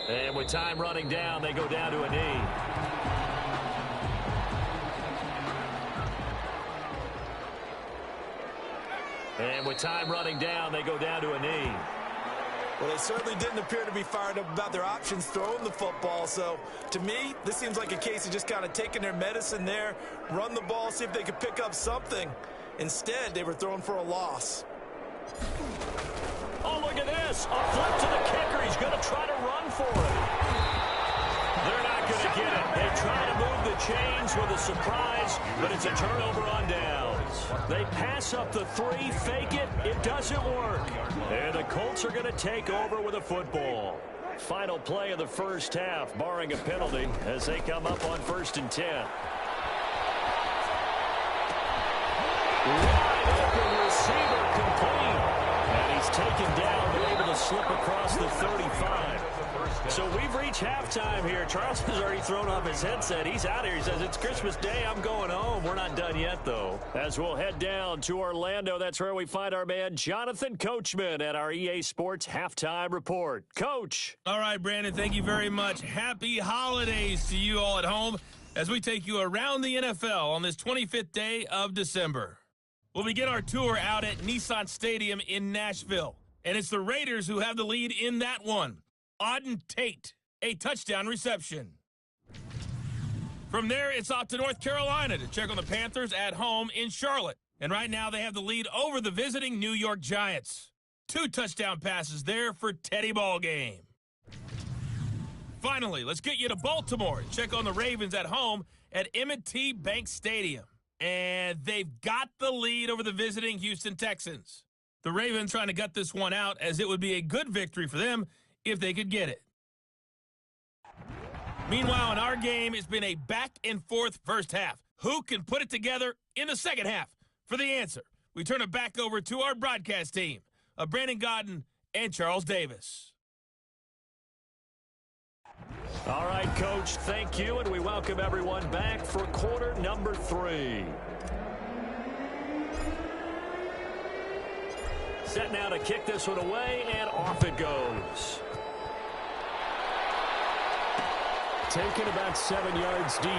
And with time running down, they go down to a knee. And with time running down, they go down to a knee. Well, they certainly didn't appear to be fired up about their options throwing the football. So, to me, this seems like a case of just kind of taking their medicine there, run the ball, see if they could pick up something. Instead, they were throwing for a loss. Oh, look at this. A flip to the kicker. He's going to try to run for it. They're not going to get it. They try to move the chains with a surprise, but it's a turnover on downs. They pass up the 3, fake it. It doesn't doesn't work. And the Colts are going to take over with a football. Final play of the first half, barring a penalty, as they come up on 1st and 10. Wide open receiver complete. And he's taken down, but able to slip across the 35. So we've reached halftime here. Charles has already thrown off his headset. He's out here. He says, it's Christmas Day. I'm going home. We're not done yet, though. As we'll head down to Orlando, that's where we find our man Jonathan Coachman at our EA Sports Halftime Report. Coach. All right, Brandon, thank you very much. Happy holidays to you all at home as we take you around the NFL on this 25th day of December. We'll begin our tour out at Nissan Stadium in Nashville. And it's the Raiders who have the lead in that one. Auden Tate, a touchdown reception. From there, it's off to North Carolina to check on the Panthers at home in Charlotte. And right now, they have the lead over the visiting New York Giants. 2 touchdown passes there for Teddy Ballgame. Finally, let's get you to Baltimore and check on the Ravens at home at M&T Bank Stadium. And they've got the lead over the visiting Houston Texans. The Ravens trying to gut this one out, as it would be a good victory for them if they could get it. Meanwhile, in our game, it's been a back-and-forth first half. Who can put it together in the second half? For the answer, we turn it back over to our broadcast team of Brandon Godden and Charles Davis. All right, Coach, thank you, and we welcome everyone back for quarter number 3. Set now to kick this one away, and off it goes. Taken about 7 yards deep.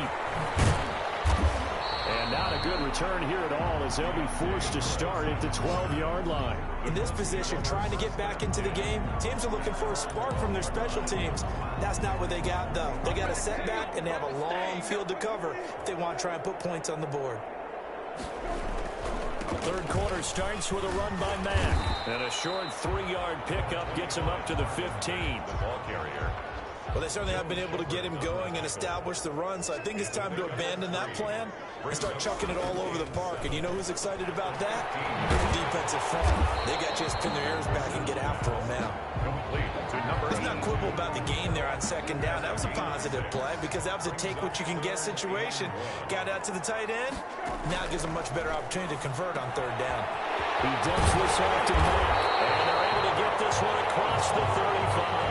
And not a good return here at all, as they'll be forced to start at the 12-yard line. In this position, trying to get back into the game, teams are looking for a spark from their special teams. That's not what they got, though. They got a setback, and they have a long field to cover if they want to try and put points on the board. Third quarter starts with a run by Mack. And a short 3-yard pickup gets him up to the 15. The ball carrier. Well, they certainly have been able to get him going and establish the run, so I think it's time to abandon that plan and start chucking it all over the park. And you know who's excited about that? The defensive front. They got to just pin their ears back and get after him now. Let's not quibble about the gain there on second down. That was a positive play because that was a take-what-you-can-get situation. Got out to the tight end. Now it gives them a much better opportunity to convert on third down. He dumps this off to Mack, and they're able to get this one across the 35.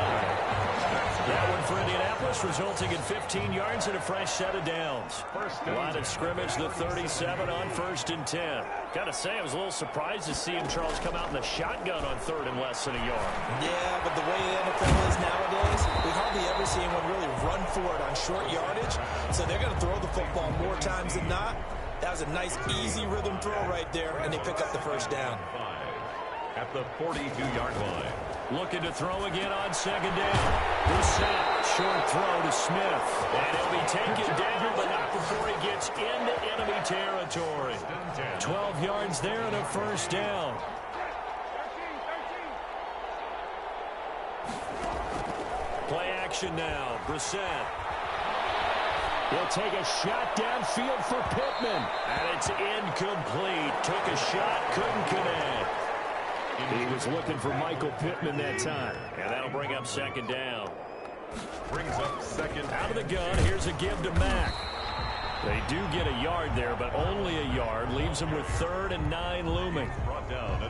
That one for Indianapolis, resulting in 15 yards and a fresh set of downs. Line of scrimmage, the 37 on 1st and 10. Got to say, I was a little surprised to see him, Charles, come out in the shotgun on 3rd and less than a yard. Yeah, but the way the NFL is nowadays, we hardly ever see anyone really run for it on short yardage. So they're going to throw the football more times than not. That was a nice, easy rhythm throw right there, and they pick up the first down. At the 42-yard line. Looking to throw again on second down. Brissett, short throw to Smith. And he'll be taken down, but not before he gets into enemy territory. 12 yards there and a first down. Play action now. Brissett. He'll take a shot downfield for Pittman. And it's incomplete. Took a shot, couldn't connect. He was looking for Michael Pittman that time. And that'll bring up second down. Brings up second. Out of the gun, here's a give to Mack. They do get a yard there, but only a yard. Leaves them with 3rd and 9 looming.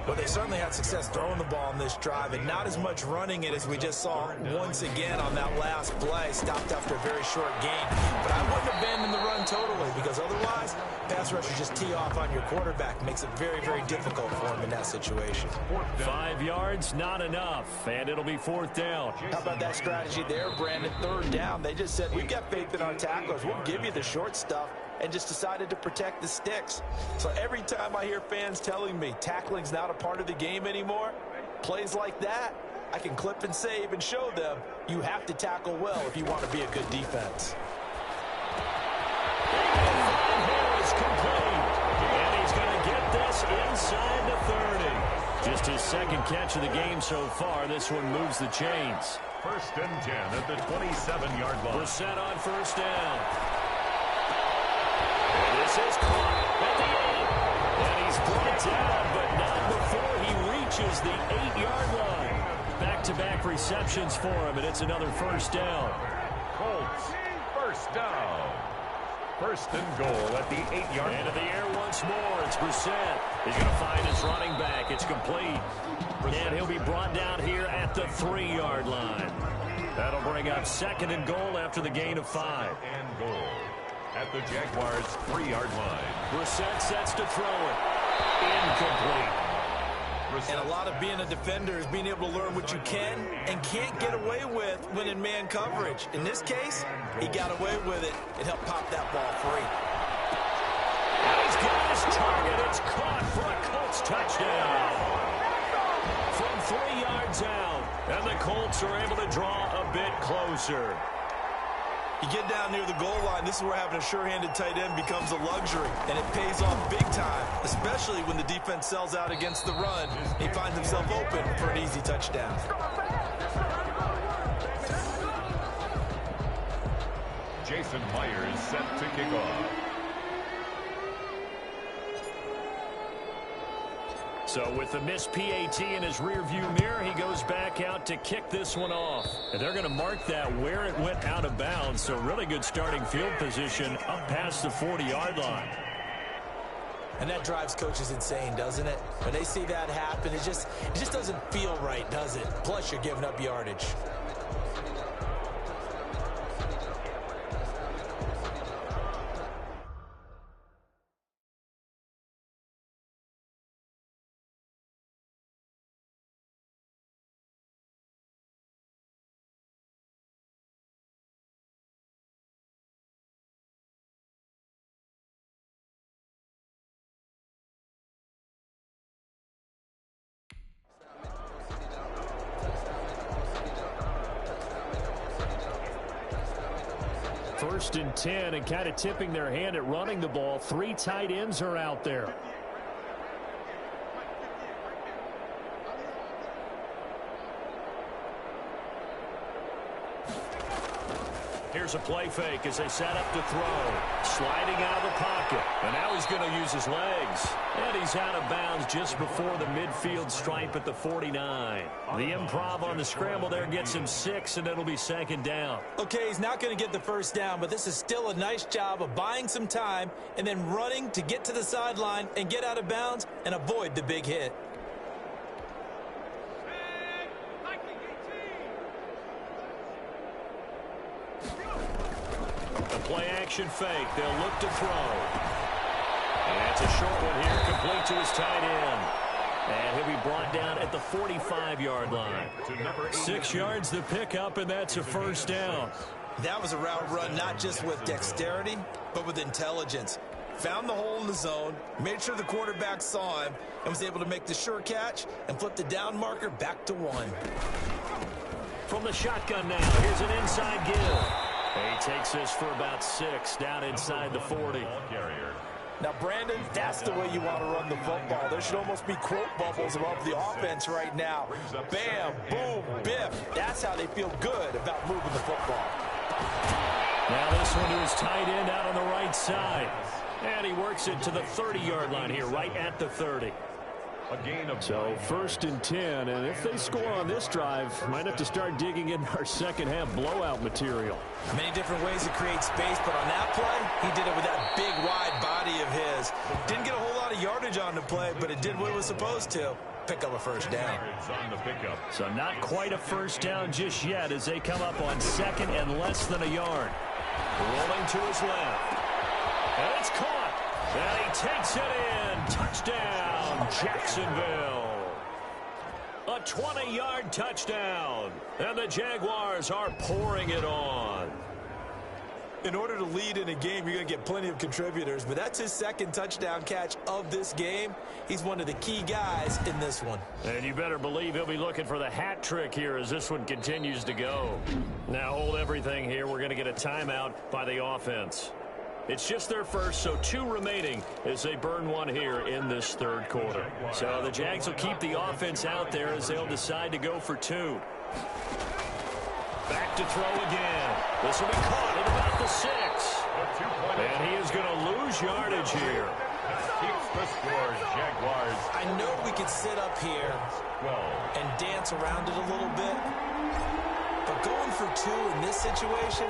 Well, they certainly had success throwing the ball in this drive, and not as much running it as we just saw once again on that last play. Stopped after a very short gain. But I wouldn't abandon the run totally, because otherwise, pass rushers just tee off on your quarterback. Makes it very, very difficult for him in that situation. 5 yards, not enough, and it'll be 4th down. How about that strategy there, Brandon? 3rd down. They just said, we've got faith in our tacklers. We'll give you the short stuff, and just decided to protect the sticks. So every time I hear fans telling me tackling's not a part of the game anymore, plays like that, I can clip and save and show them you have to tackle well if you want to be a good defense. Is complete, and he's going to get this inside the 30. Just his 2nd catch of the game so far. This one moves the chains. 1st and 10 at the 27-yard line. Brissett on 1st down. This is caught at the end. And he's brought down, but not before he reaches the 8-yard line. Back-to-back receptions for him, and it's another first down. Colts, first down. First and goal at the 8-yard line. Into the air once more. It's Brissett. He's going to find his running back. It's complete. And he'll be brought down here at the 3-yard line. That'll bring up second and goal after the gain of 5. And goal at the Jaguars' 3-yard line. Brissett sets to throw it. Incomplete. And a lot of being a defender is being able to learn what you can and can't get away with when in man coverage. In this case, he got away with it. It helped pop that ball free. And he's got his target. It's caught for a Colts touchdown. From 3 yards out. And the Colts are able to draw a bit closer. You get down near the goal line, this is where having a sure-handed tight end becomes a luxury, and it pays off big time, especially when the defense sells out against the run. He finds himself open for an easy touchdown. Jason Myers set to kick off. So with the missed PAT in his rearview mirror, he goes back out to kick this one off. And they're going to mark that where it went out of bounds. So really good starting field position up past the 40-yard line. And that drives coaches insane, doesn't it? When they see that happen, it just doesn't feel right, does it? Plus, you're giving up yardage. First and 10, and kind of tipping their hand at running the ball. 3 tight ends are out there. Here's a play fake as they set up to throw. Sliding out of the pocket. And now he's going to use his legs. And he's out of bounds just before the midfield stripe at the 49. The improv on the scramble there gets him 6, and it'll be second down. Okay, he's not going to get the first down, but this is still a nice job of buying some time and then running to get to the sideline and get out of bounds and avoid the big hit. Play-action fake. They'll look to throw. And that's a short one here, complete to his tight end. And he'll be brought down at the 45-yard line. 6 yards the pickup, and that's a first down. That was a route run not just with dexterity, but with intelligence. Found the hole in the zone, made sure the quarterback saw him, and was able to make the sure catch and flip the down marker back to 1. From the shotgun now, here's an inside give. He takes this for about 6 down inside the 40. Now, Brandon, that's the way you want to run the football. There should almost be quote bubbles above the offense right now. Bam, boom, biff. That's how they feel good about moving the football. Now this one to his tight end out on the right side. And he works it to the 30-yard line here, right at the 30. So first and 10, and if they score on this drive, might have to start digging in our second half blowout material. Many different ways to create space, but on that play, he did it with that big, wide body of his. Didn't get a whole lot of yardage on the play, but it did what it was supposed to. Pick up a first down. So not quite a first down just yet as they come up on second and less than a yard. Rolling to his left. And it's caught. And he takes it in. Touchdown, Jacksonville. A 20-yard touchdown. And the Jaguars are pouring it on. In order to lead in a game, you're going to get plenty of contributors, but that's his second touchdown catch of this game. He's one of the key guys in this one. And you better believe he'll be looking for the hat trick here as this one continues to go. Now hold everything here. We're going to get a timeout by the offense. It's just their first, so 2 remaining as they burn one here in this third quarter. So the Jags will keep the offense out there as they'll decide to go for 2. Back to throw again. This will be caught at about the 6. And he is going to lose yardage here. Keeps the score, Jaguars. I know we could sit up here and dance around it a little bit. But going for 2 in this situation,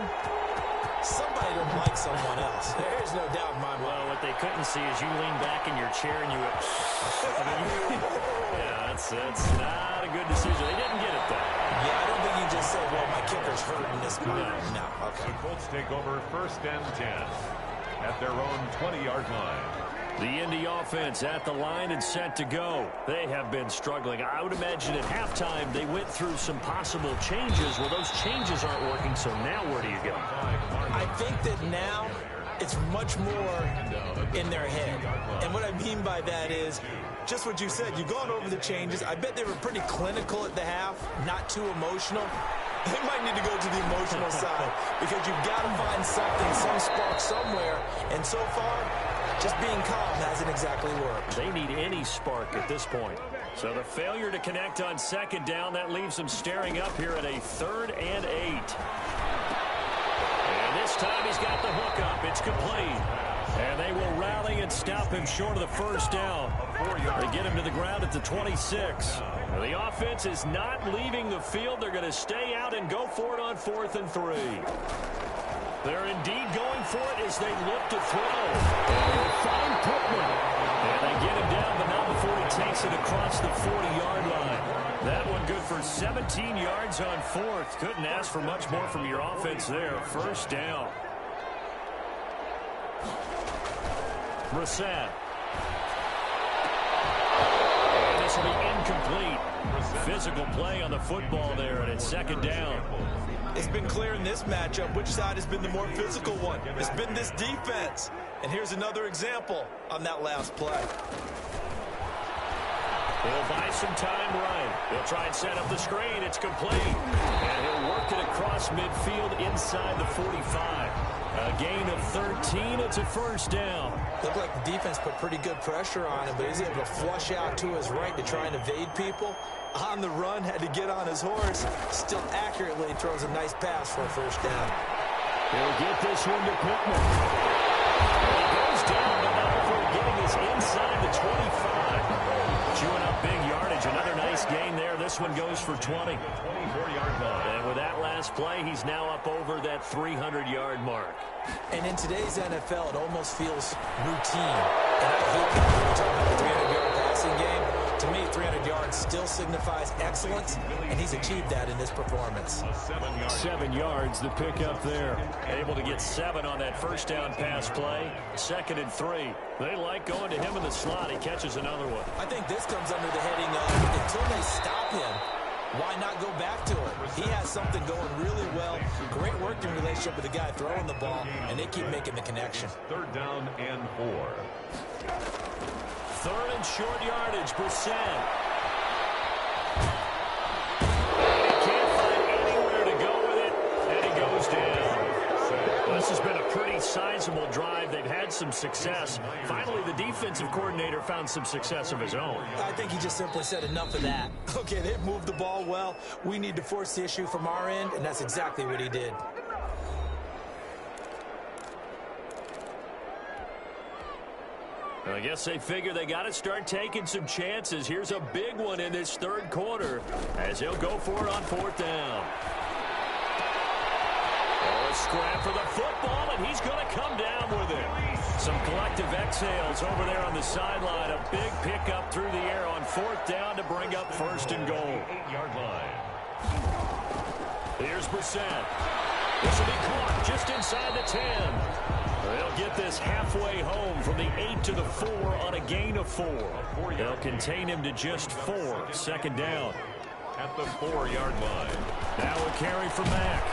somebody doesn't like someone else. There's no doubt in my mind. Well, what they couldn't see is you lean back in your chair and you went, yeah, that's not a good decision. They didn't get it, though. Yeah, I don't think you just said, well, my kicker's hurting this moment. No, okay. The Colts take over 1st and 10 at their own 20-yard line. The Indy offense at the line and set to go. They have been struggling. I would imagine at halftime they went through some possible changes. Well, those changes aren't working, so now where do you go? I think that now it's much more in their head. And what I mean by that is just what you said. You've gone over the changes. I bet they were pretty clinical at the half, not too emotional. They might need to go to the emotional side because you've got to find something, some spark somewhere. And so far, just being calm hasn't exactly worked. They need any spark at this point. So the failure to connect on 2nd down, that leaves them staring up here at a 3rd and 8. And this time he's got the hook up. It's complete. And they will rally and stop him short of the 1st down. They get him to the ground at the 26. And the offense is not leaving the field. They're going to stay out and go for it on 4th and 3. They're indeed going for it as they look to throw. And they find Pittman. And they get him down, but not before he takes it across the 40-yard line. That one good for 17 yards on 4th. Couldn't ask for much more from your offense there. 1st down. Brissett. And this will be incomplete. Physical play on the football there, and it's 2nd down. It's been clear in this matchup which side has been the more physical one. It's been this defense. And here's another example on that last play. He'll buy some time right. He'll try and set up the screen. It's complete. And he'll work it across midfield inside the 45. A gain of 13. It's a 1st down. Looked like the defense put pretty good pressure on him, but he's able to flush out to his right to try and evade people. On the run, had to get on his horse. Still accurately throws a nice pass for a 1st down. He'll get this one to Pittman. And he goes down, but not before getting his inside the 25. Chewing up big yardage. Another nice gain there. This one goes for 20. 24-yard line. And with that last play, he's now up over that 300-yard mark. And in today's NFL, it almost feels routine. And I hate that when we talk about the 300-yard passing game. To me, 300 yards still signifies excellence, and he's achieved that in this performance. 7 yards, the pickup there. Able to get 7 on that 1st down pass play. 2nd and 3. They like going to him in the slot. He catches another one. I think this comes under the heading of until they stop him, why not go back to it? He has something going really well. Great working relationship with the guy throwing the ball, and they keep making the connection. 3rd down and 4. 3rd and short yardage, Brissett. He can't find anywhere to go with it, and he goes down. This has been a pretty sizable drive. They've had some success. Finally, the defensive coordinator found some success of his own. I think he just simply said enough of that. Okay, they've moved the ball well. We need to force the issue from our end, and that's exactly what he did. I guess they figure they got to start taking some chances. Here's a big one in this 3rd quarter as he'll go for it on 4th down. Oh, a scrap for the football, and he's going to come down with it. Some collective exhales over there on the sideline. A big pickup through the air on 4th down to bring up 1st and goal. 8-yard line. Here's Brissett. This will be caught just inside the 10. They'll get this halfway home from the 8 to the 4 on a gain of 4. They'll contain him to just 4. 2nd down. At the 4-yard line. Now a carry for Mack.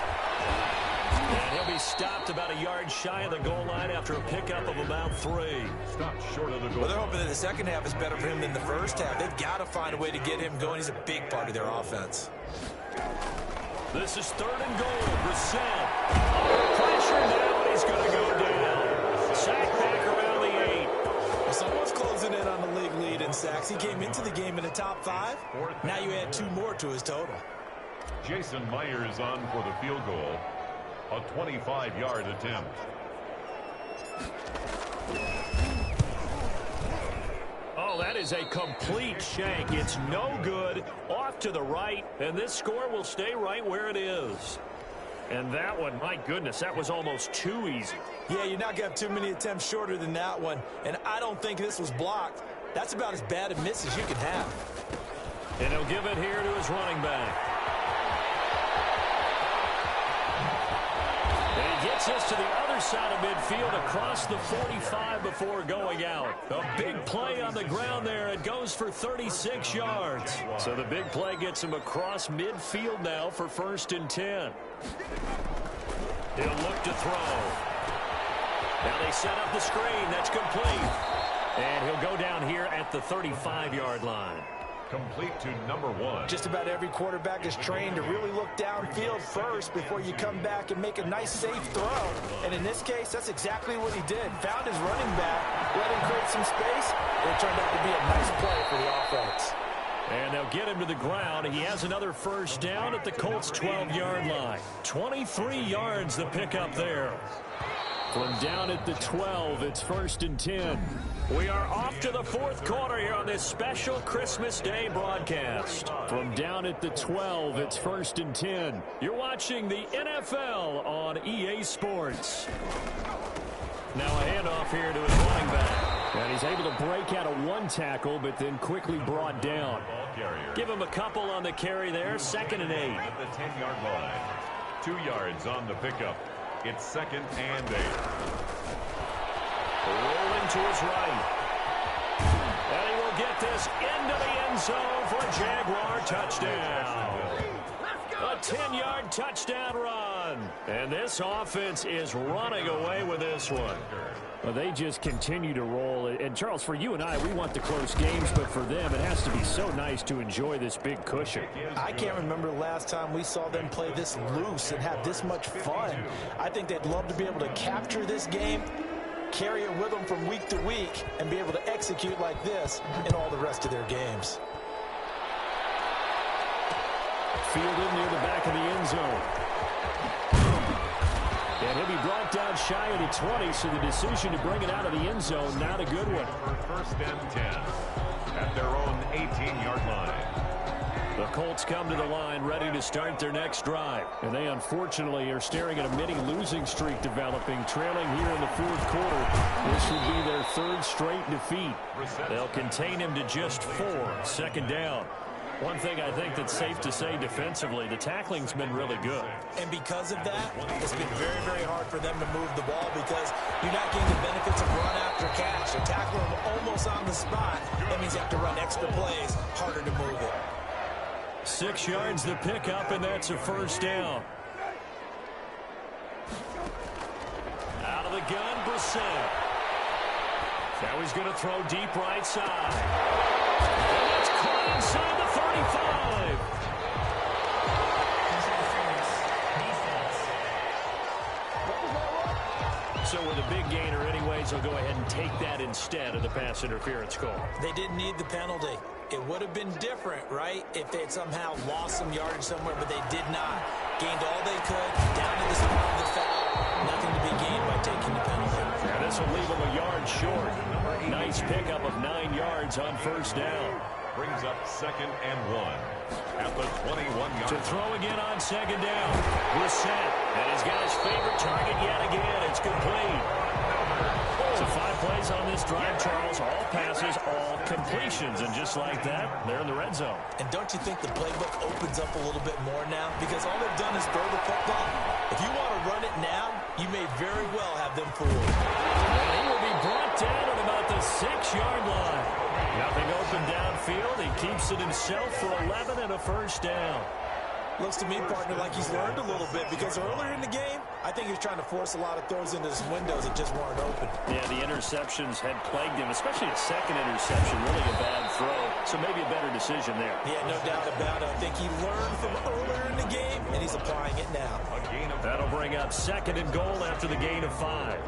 And he'll be stopped about a yard shy of the goal line after a pickup of about 3. Stopped short of the goal. Well, they're hoping that the second half is better for him than the first half. They've got to find a way to get him going. He's a big part of their offense. This is 3rd and goal. Brissett. Pressure now, and he's going to go down. Sack back around the 8. Well, someone's closing in on the league lead in sacks. He came into the game in the top 5. Now you add 2 more to his total. Jason Myers on for the field goal. A 25-yard attempt. Oh, Oh, that is a complete shank. It's no good. Off to the right, and this score will stay right where it is. And that one, my goodness, that was almost too easy. Yeah, you're not going to have too many attempts shorter than that one. And I don't think this was blocked. That's about as bad a miss as you can have. And he'll give it here to his running back. And he gets us to the other side of midfield across the 45 before going out. A big play on the ground there. It goes for 36 yards. So the big play gets him across midfield now for 1st and 10. He'll look to throw. Now they set up the screen. That's complete. And he'll go down here at the 35-yard line. Complete to number 1. Just about every quarterback is trained to really look downfield first before you come back and make a nice, safe throw. And in this case, that's exactly what he did. Found his running back, let him create some space, and it turned out to be a nice play for the offense. And they'll get him to the ground. He has another 1st down at the Colts' 12-yard line. 23 yards the pickup there. From down at the 12, it's 1st and 10. We are off to the 4th quarter here on this special Christmas Day broadcast. From down at the 12, it's 1st and 10. You're watching the NFL on EA Sports. Now a handoff here to his running back. And he's able to break out of one tackle, but then quickly brought down. Give him a couple on the carry there. 2nd and 8. At the 10-yard line. 2 yards on the pickup. It's 2nd and 8. Rolling to his right. And he will get this into the end zone for a Jaguar touchdown. A 10-yard touchdown run. And this offense is running away with this one. Well, they just continue to roll. And, Charles, for you and I, we want the close games, but for them, it has to be so nice to enjoy this big cushion. I can't remember the last time we saw them play this loose and have this much fun. I think they'd love to be able to capture this game, carry it with them from week to week, and be able to execute like this in all the rest of their games. Fielded near the back of the end zone. And he'll be brought down shy of the 20, so the decision to bring it out of the end zone, not a good one. For 1st and 10 at their own 18-yard line. The Colts come to the line ready to start their next drive. And they, unfortunately, are staring at a mini losing streak developing, trailing here in the 4th quarter. This would be their 3rd straight defeat. They'll contain him to just 4. 2nd down. One thing I think that's safe to say defensively, the tackling's been really good. And because of that, it's been very, very hard for them to move the ball because you're not getting the benefits of run after catch. They're tackling them almost on the spot. That means you have to run extra plays, harder to move it. 6 yards the pickup, and that's a 1st down. Out of the gun, Brissett. Now he's going to throw deep right side. And that's caught inside the 35. So with a big gainer anyways, they'll go ahead and take that instead of the pass interference call. They didn't need the penalty. It would have been different, right, if they had somehow lost some yardage somewhere, but they did not. Gained all they could, down to the spot of the foul. Nothing to be gained by taking the penalty. Now this will leave them a yard short. Nice pickup of 9 yards on 1st down. Brings up 2nd and 1 at the 21-yard To throw again on 2nd down. Brissett, and he's got his favorite target yet again. It's complete. So 5 plays on this drive, Charles. All passes, all completions. And just like that, they're in the red zone. And don't you think the playbook opens up a little bit more now? Because all they've done is throw the football. If you want to run it now, you may very well have them fooled. And he will be brought down at about the 6-yard line. Nothing open downfield. He keeps it himself for 11 and a 1st down. Looks to me, partner, like he's learned a little bit because earlier in the game, I think he was trying to force a lot of throws into his windows that just weren't open. Yeah, the interceptions had plagued him, especially a 2nd interception, really a bad throw. So maybe a better decision there. Yeah, no doubt about it. I think he learned from earlier in the game, and he's applying it now. That'll bring up 2nd and goal after the gain of 5.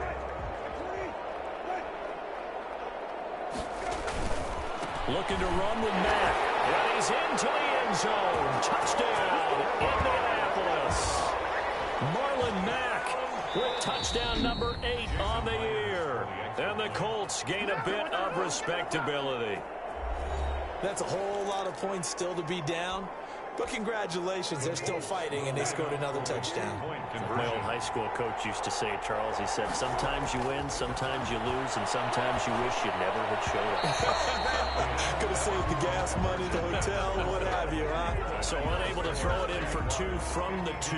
Looking to run with Matt. And he's into the end zone. Touchdown, Indianapolis. Marlon Mack with touchdown number 8 on the year. And the Colts gain a bit of respectability. That's a whole lot of points still to be down. But congratulations, they're still fighting, and they scored another touchdown. My old high school coach used to say, Charles, he said, sometimes you win, sometimes you lose, and sometimes you wish you never had showed up. Could have saved the gas money, the hotel, what have you, huh? So unable to throw it in for 2 from the 2.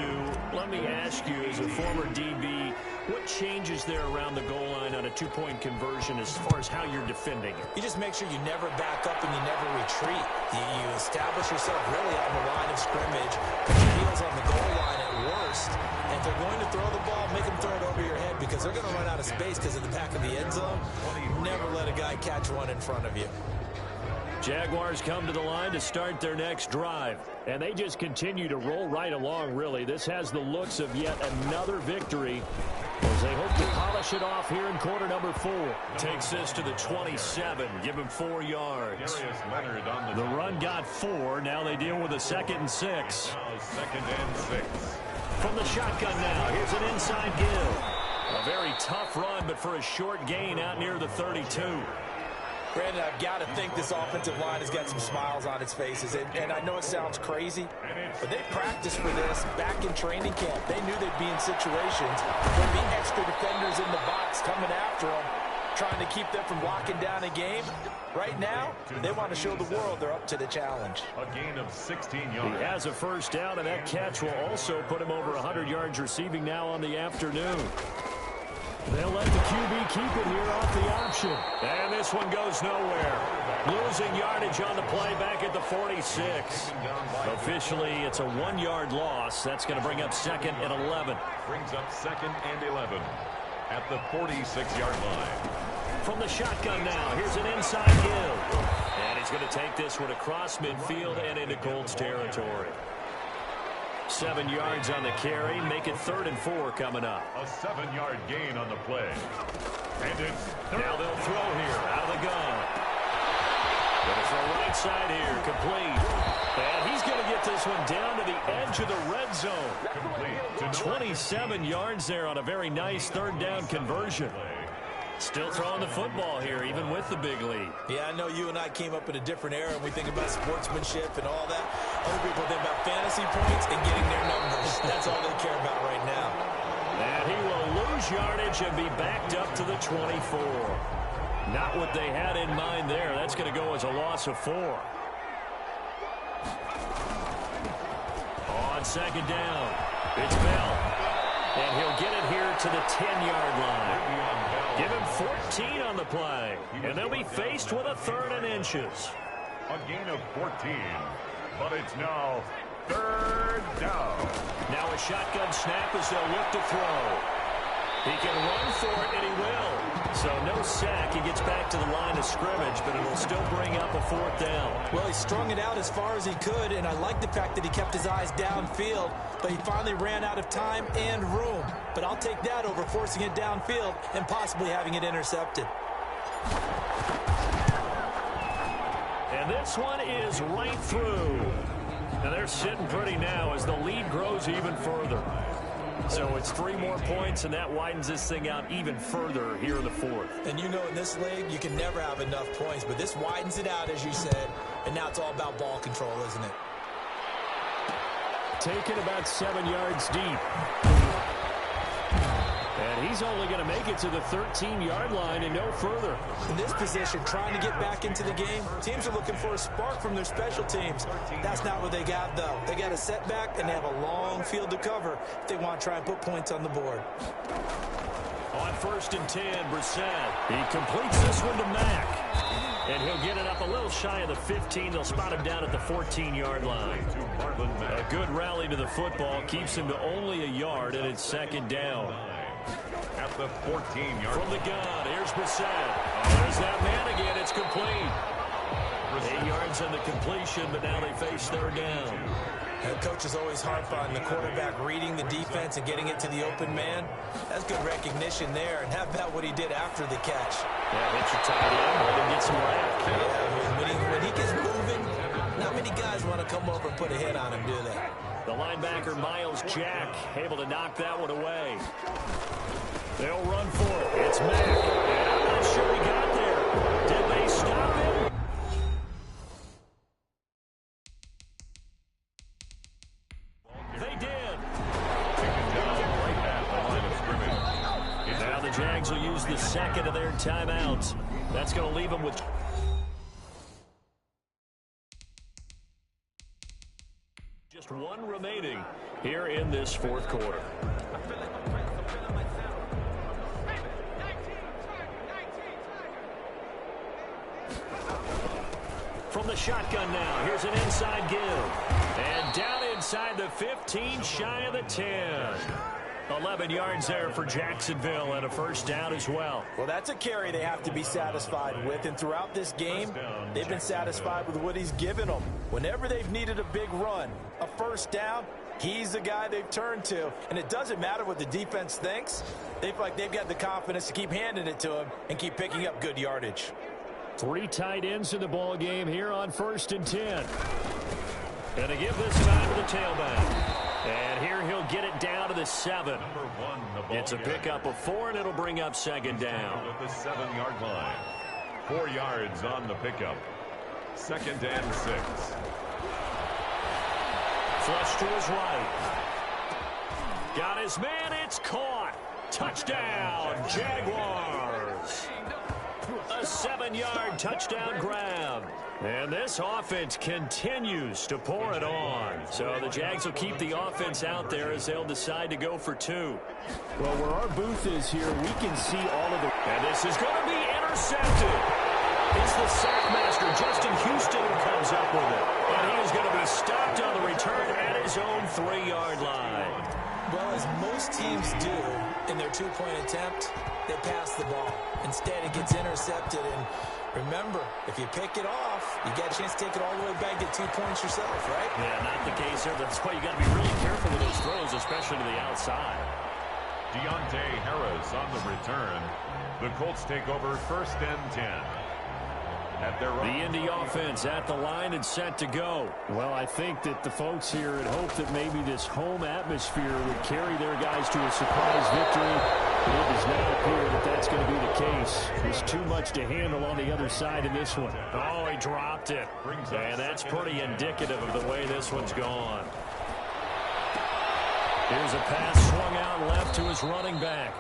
Let me ask you, as a former DB, what changes there around the goal line on a 2-point conversion as far as how you're defending it? You just make sure you never back up and you never retreat. You establish yourself really on the line of scrimmage, put your heels on the goal line at worst, and if they're going to throw the ball, make them throw it over your head because they're going to run out of space because of the back of the end zone. Never let a guy catch one in front of you. Jaguars come to the line to start their next drive, and they just continue to roll right along, really. This has the looks of yet another victory as they hope to polish it off here in quarter number 4. Takes this to the 27, give him 4 yards. The run got 4, now they deal with a 2nd and 6. Second and 6. From the shotgun now, here's an inside give. A very tough run, but for a short gain out near the 32. Brandon, I've got to think this offensive line has got some smiles on its faces. And I know it sounds crazy, but they practiced for this back in training camp. They knew they'd be in situations where there'd be extra defenders in the box coming after them, trying to keep them from locking down a game. Right now, they want to show the world they're up to the challenge. A gain of 16 yards. He has a first down, and that catch will also put him over 100 yards receiving now on the afternoon. They'll let the QB keep it here off the option. And this one goes nowhere. Losing yardage on the play back at the 46. Officially, it's a 1-yard loss. That's going to bring up 2nd and 11. Brings up 2nd and 11 at the 46-yard line. From the shotgun now, here's an inside give. And he's going to take this one across midfield and into Colts territory. 7 yards on the carry, make it 3rd and 4 coming up. A 7-yard gain on the play. And it's now they'll throw here out of the gun. Going to throw right side here, complete. And he's going to get this one down to the edge of the red zone. complete. 27 yards there on a very nice 3rd down conversion. Still throwing the football here, even with the big lead. Yeah, I know you and I came up in a different era, and we think about sportsmanship and all that. Other people think about fantasy points and getting their numbers. That's all they care about right now. And he will lose yardage and be backed up to the 24. Not what they had in mind there. That's going to go as a loss of 4. On 2nd down, it's Bell. And he'll get it here to the 10-yard line. Give him 14 on the play. And they'll be faced with a 3rd and inches. A gain of 14. But it's now 3rd down. Now a shotgun snap as they'll look to throw. He can run for it, and he will. So no sack. He gets back to the line of scrimmage, but it'll still bring up a 4th down. Well, he strung it out as far as he could, and I like the fact that he kept his eyes downfield, but he finally ran out of time and room. But I'll take that over forcing it downfield and possibly having it intercepted. And this one is right through. And they're sitting pretty now as the lead grows even further. So it's 3 more points, and that widens this thing out even further here in the 4th. And you know in this league, you can never have enough points, but this widens it out, as you said, and now it's all about ball control, isn't it? Taken about 7 yards deep. And he's only going to make it to the 13-yard line and no further. In this position, trying to get back into the game, teams are looking for a spark from their special teams. That's not what they got, though. They got a setback, and they have a long field to cover if they want to try and put points on the board. On 1st and 10, Brissett. He completes this one to Mack. And he'll get it up a little shy of the 15. They'll spot him down at the 14-yard line. A good rally to the football keeps him to only a yard, and it's 2nd down. At the 14-yard from the gun, here's Brissett. Oh, there's that man again. It's complete. 8 yards on the completion, but now they face 3rd down. Coaches always harp on the quarterback reading the defense and getting it to the open man. That's good recognition there. And how about what he did after the catch? Yeah, hit your tight end, let him get some rack. Yeah, when he gets moving, not many guys want to come over and put a hit on him, do they? The linebacker, Miles Jack, able to knock that one away. They'll run for it. It's Mack. And I'm not sure he got there. Did they stop him? They did. Now the Jags will use the second of their timeouts. That's going to leave them with... just one remaining here in this fourth quarter. From the shotgun now, here's an inside give. And down inside the 15, shy of the 10. 11 yards there for Jacksonville and a first down as well. Well, that's a carry they have to be satisfied with. And throughout this game, they've been satisfied with what he's given them. Whenever they've needed a big run, a first down, he's the guy they've turned to. And it doesn't matter what the defense thinks. They feel like they've got the confidence to keep handing it to him and keep picking up good yardage. 3 tight ends in the ball game here on 1st and 10. And to give this time to the tailback. And here he'll get it down to the 7. It's a pickup of 4, and it'll bring up second down. At the 7-yard line. 4 yards on the pickup. 2nd and 6. Flush to his right. Got his man. It's caught. Touchdown, Jaguars. A 7-yard touchdown grab. And this offense continues to pour it on. So the Jags will keep the offense out there as they'll decide to go for 2. Well, where our booth is here, we can see all of the... And this is going to be intercepted. It's the sackmaster, Justin Houston, who comes up with it. And he is going to be stopped on the return at his own 3-yard line. Well, as most teams do in their 2-point attempt, they pass the ball. Instead, it gets intercepted. And remember, if you pick it off, you got a chance to take it all the way back, get 2 points yourself, right? Yeah, not the case here. That's why you got to be really careful with those throws, especially to the outside. Deontay Harris on the return. The Colts take over 1st and 10. At their the Indy offense at the line and set to go. Well, I think that the folks here had hoped that maybe this home atmosphere would carry their guys to a surprise victory. But it does not appear that that's going to be the case. There's too much to handle on the other side in this one. Oh, he dropped it. And that's pretty indicative of the way this one's gone. Here's a pass swung out left to his running back.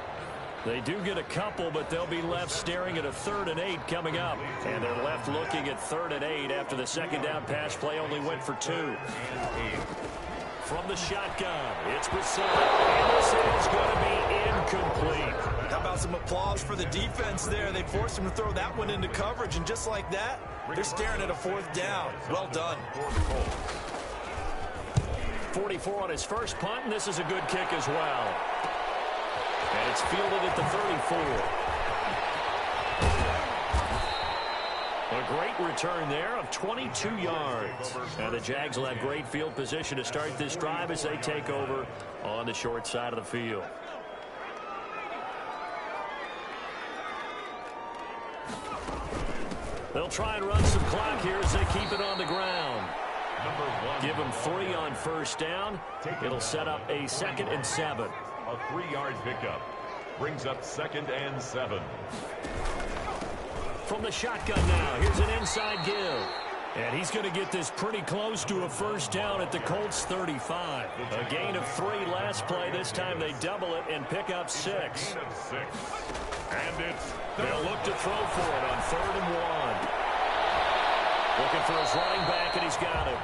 They do get a couple, but they'll be left staring at a 3rd and 8 coming up. And they're left looking at 3rd and 8 after the second down pass play only went for 2. From the shotgun, it's Brissett. And this is going to be incomplete. How about some applause for the defense there? They forced him to throw that one into coverage, and just like that, they're staring at a 4th down. Well done. 44 on his first punt, and this is a good kick as well. And it's fielded at the 34. A great return there of 22 yards. And the Jags will have great field position to start this drive as they take over on the short side of the field. They'll try and run some clock here as they keep it on the ground. Give them 3 on first down. It'll set up a 2nd and 7. A 3-yard pickup brings up 2nd and 7. From the shotgun now, here's an inside give. And he's going to get this pretty close to a first down at the Colts 35. A gain of 3 last play. This time they double it and pick up 6. And they'll look to throw for it on 3rd and 1. Looking for his running back, and he's got him.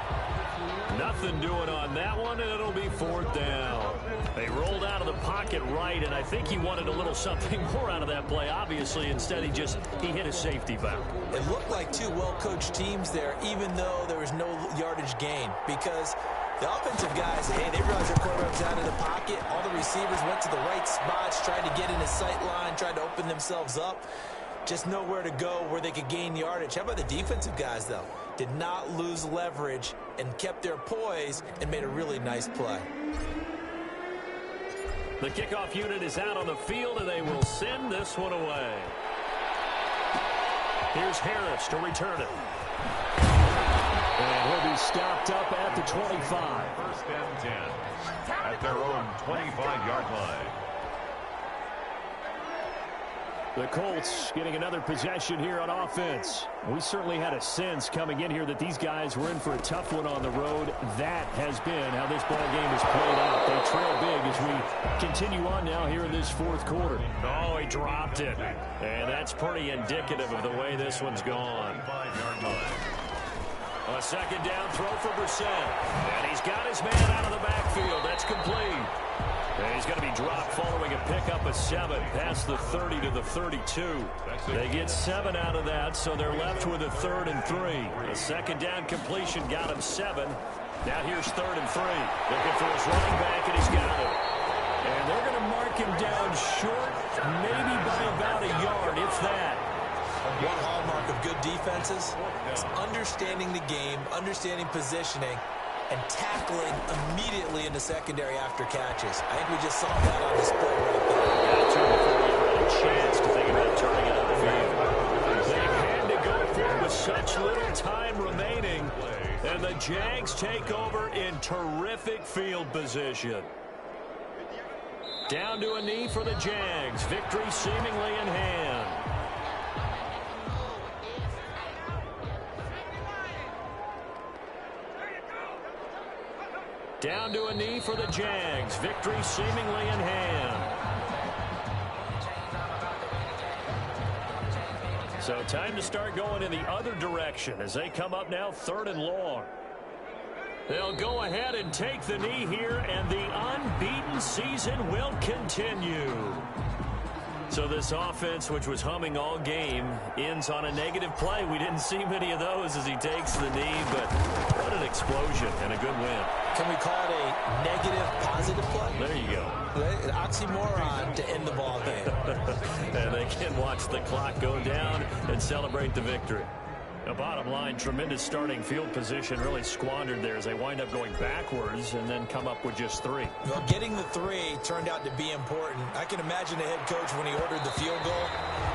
Nothing doing on that one, and it'll be 4th down. They rolled out of the pocket right, and I think he wanted a little something more out of that play, obviously. Instead, he hit a safety valve. It looked like 2 well-coached teams there, even though there was no yardage gain, because the offensive guys, hey, they realized their quarterback was out of the pocket. All the receivers went to the right spots, tried to get in his sight line, tried to open themselves up. Just nowhere to go where they could gain yardage. How about the defensive guys, though? Did not lose leverage and kept their poise and made a really nice play. The kickoff unit is out on the field, and they will send this one away. Here's Harris to return it. And he'll be stopped up at the 25. First and 10 at their own 25-yard line. The Colts getting another possession here on offense. We certainly had a sense coming in here that these guys were in for a tough one on the road. That has been how this ball game has played out. They trail big as we continue on now here in this fourth quarter. Oh, he dropped it. And that's pretty indicative of the way this one's gone. 5-yard line. A second down throw for Brissett. And he's got his man out of the backfield. That's complete. And he's going to be dropped following a pickup of 7 past the 30 to the 32. They get 7 out of that, so they're left with a 3rd and 3. A second down completion got him 7. Now here's 3rd and 3. Looking for his running back, and he's got it. And they're going to mark him down short, maybe by about a yard, if that. One hallmark of good defenses is understanding the game, understanding positioning, and tackling immediately in the secondary after catches. I think we just saw that on display right there. Got to before you had a chance to think about turning it upfield. They had to go for it with such little time remaining, and the Jags take over in terrific field position. Down to a knee for the Jags. Victory seemingly in hand. Down to a knee for the Jags. Victory seemingly in hand. So time to start going in the other direction as they come up now 3rd and long. They'll go ahead and take the knee here, and the unbeaten season will continue. So this offense, which was humming all game, ends on a negative play. We didn't see many of those as he takes the knee, but what an explosion and a good win. Can we call it a negative positive play? There you go. An oxymoron to end the ball game. And they can watch the clock go down and celebrate the victory. The bottom line, tremendous starting field position, really squandered there as they wind up going backwards and then come up with just 3. Well, getting the 3 turned out to be important. I can imagine the head coach when he ordered the field goal.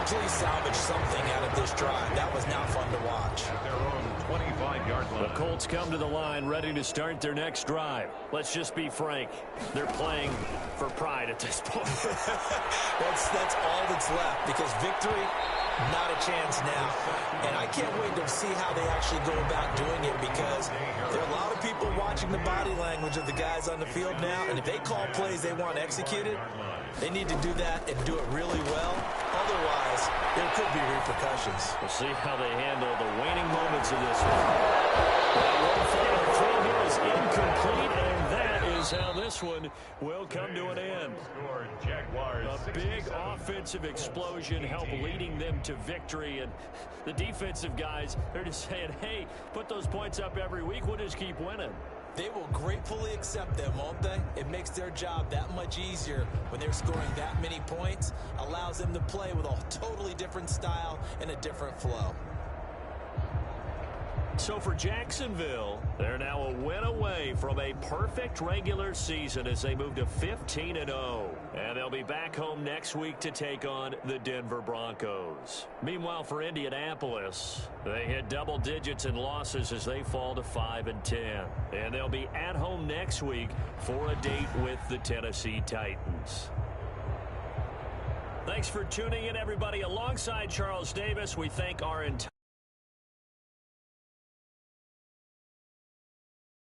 Please salvage something out of this drive. That was not fun to watch. At their own 25-yard line. The Colts come to the line ready to start their next drive. Let's just be frank. They're playing for pride at this point. That's all that's left, because victory, not a chance now. And I can't wait to see how they actually go about doing it, because there are a lot of people watching the body language of the guys on the field now, and if they call plays they want executed, they need to do that and do it really well. Otherwise, there could be repercussions. We'll see how they handle the waning moments of this one. That one throw here is incomplete, and that is how this one will come to an end. Jaguars. A big offensive explosion helped leading them to victory, and the defensive guys, they're just saying, hey, put those points up every week, we'll just keep winning. They will gratefully accept them, won't they? It makes their job that much easier when they're scoring that many points. Allows them to play with a totally different style and a different flow. So for Jacksonville, they're now a win away from a perfect regular season as they move to 15-0. And they'll be back home next week to take on the Denver Broncos. Meanwhile, for Indianapolis, they hit double digits in losses as they fall to 5-10. And they'll be at home next week for a date with the Tennessee Titans. Thanks for tuning in, everybody. Alongside Charles Davis, we thank our entire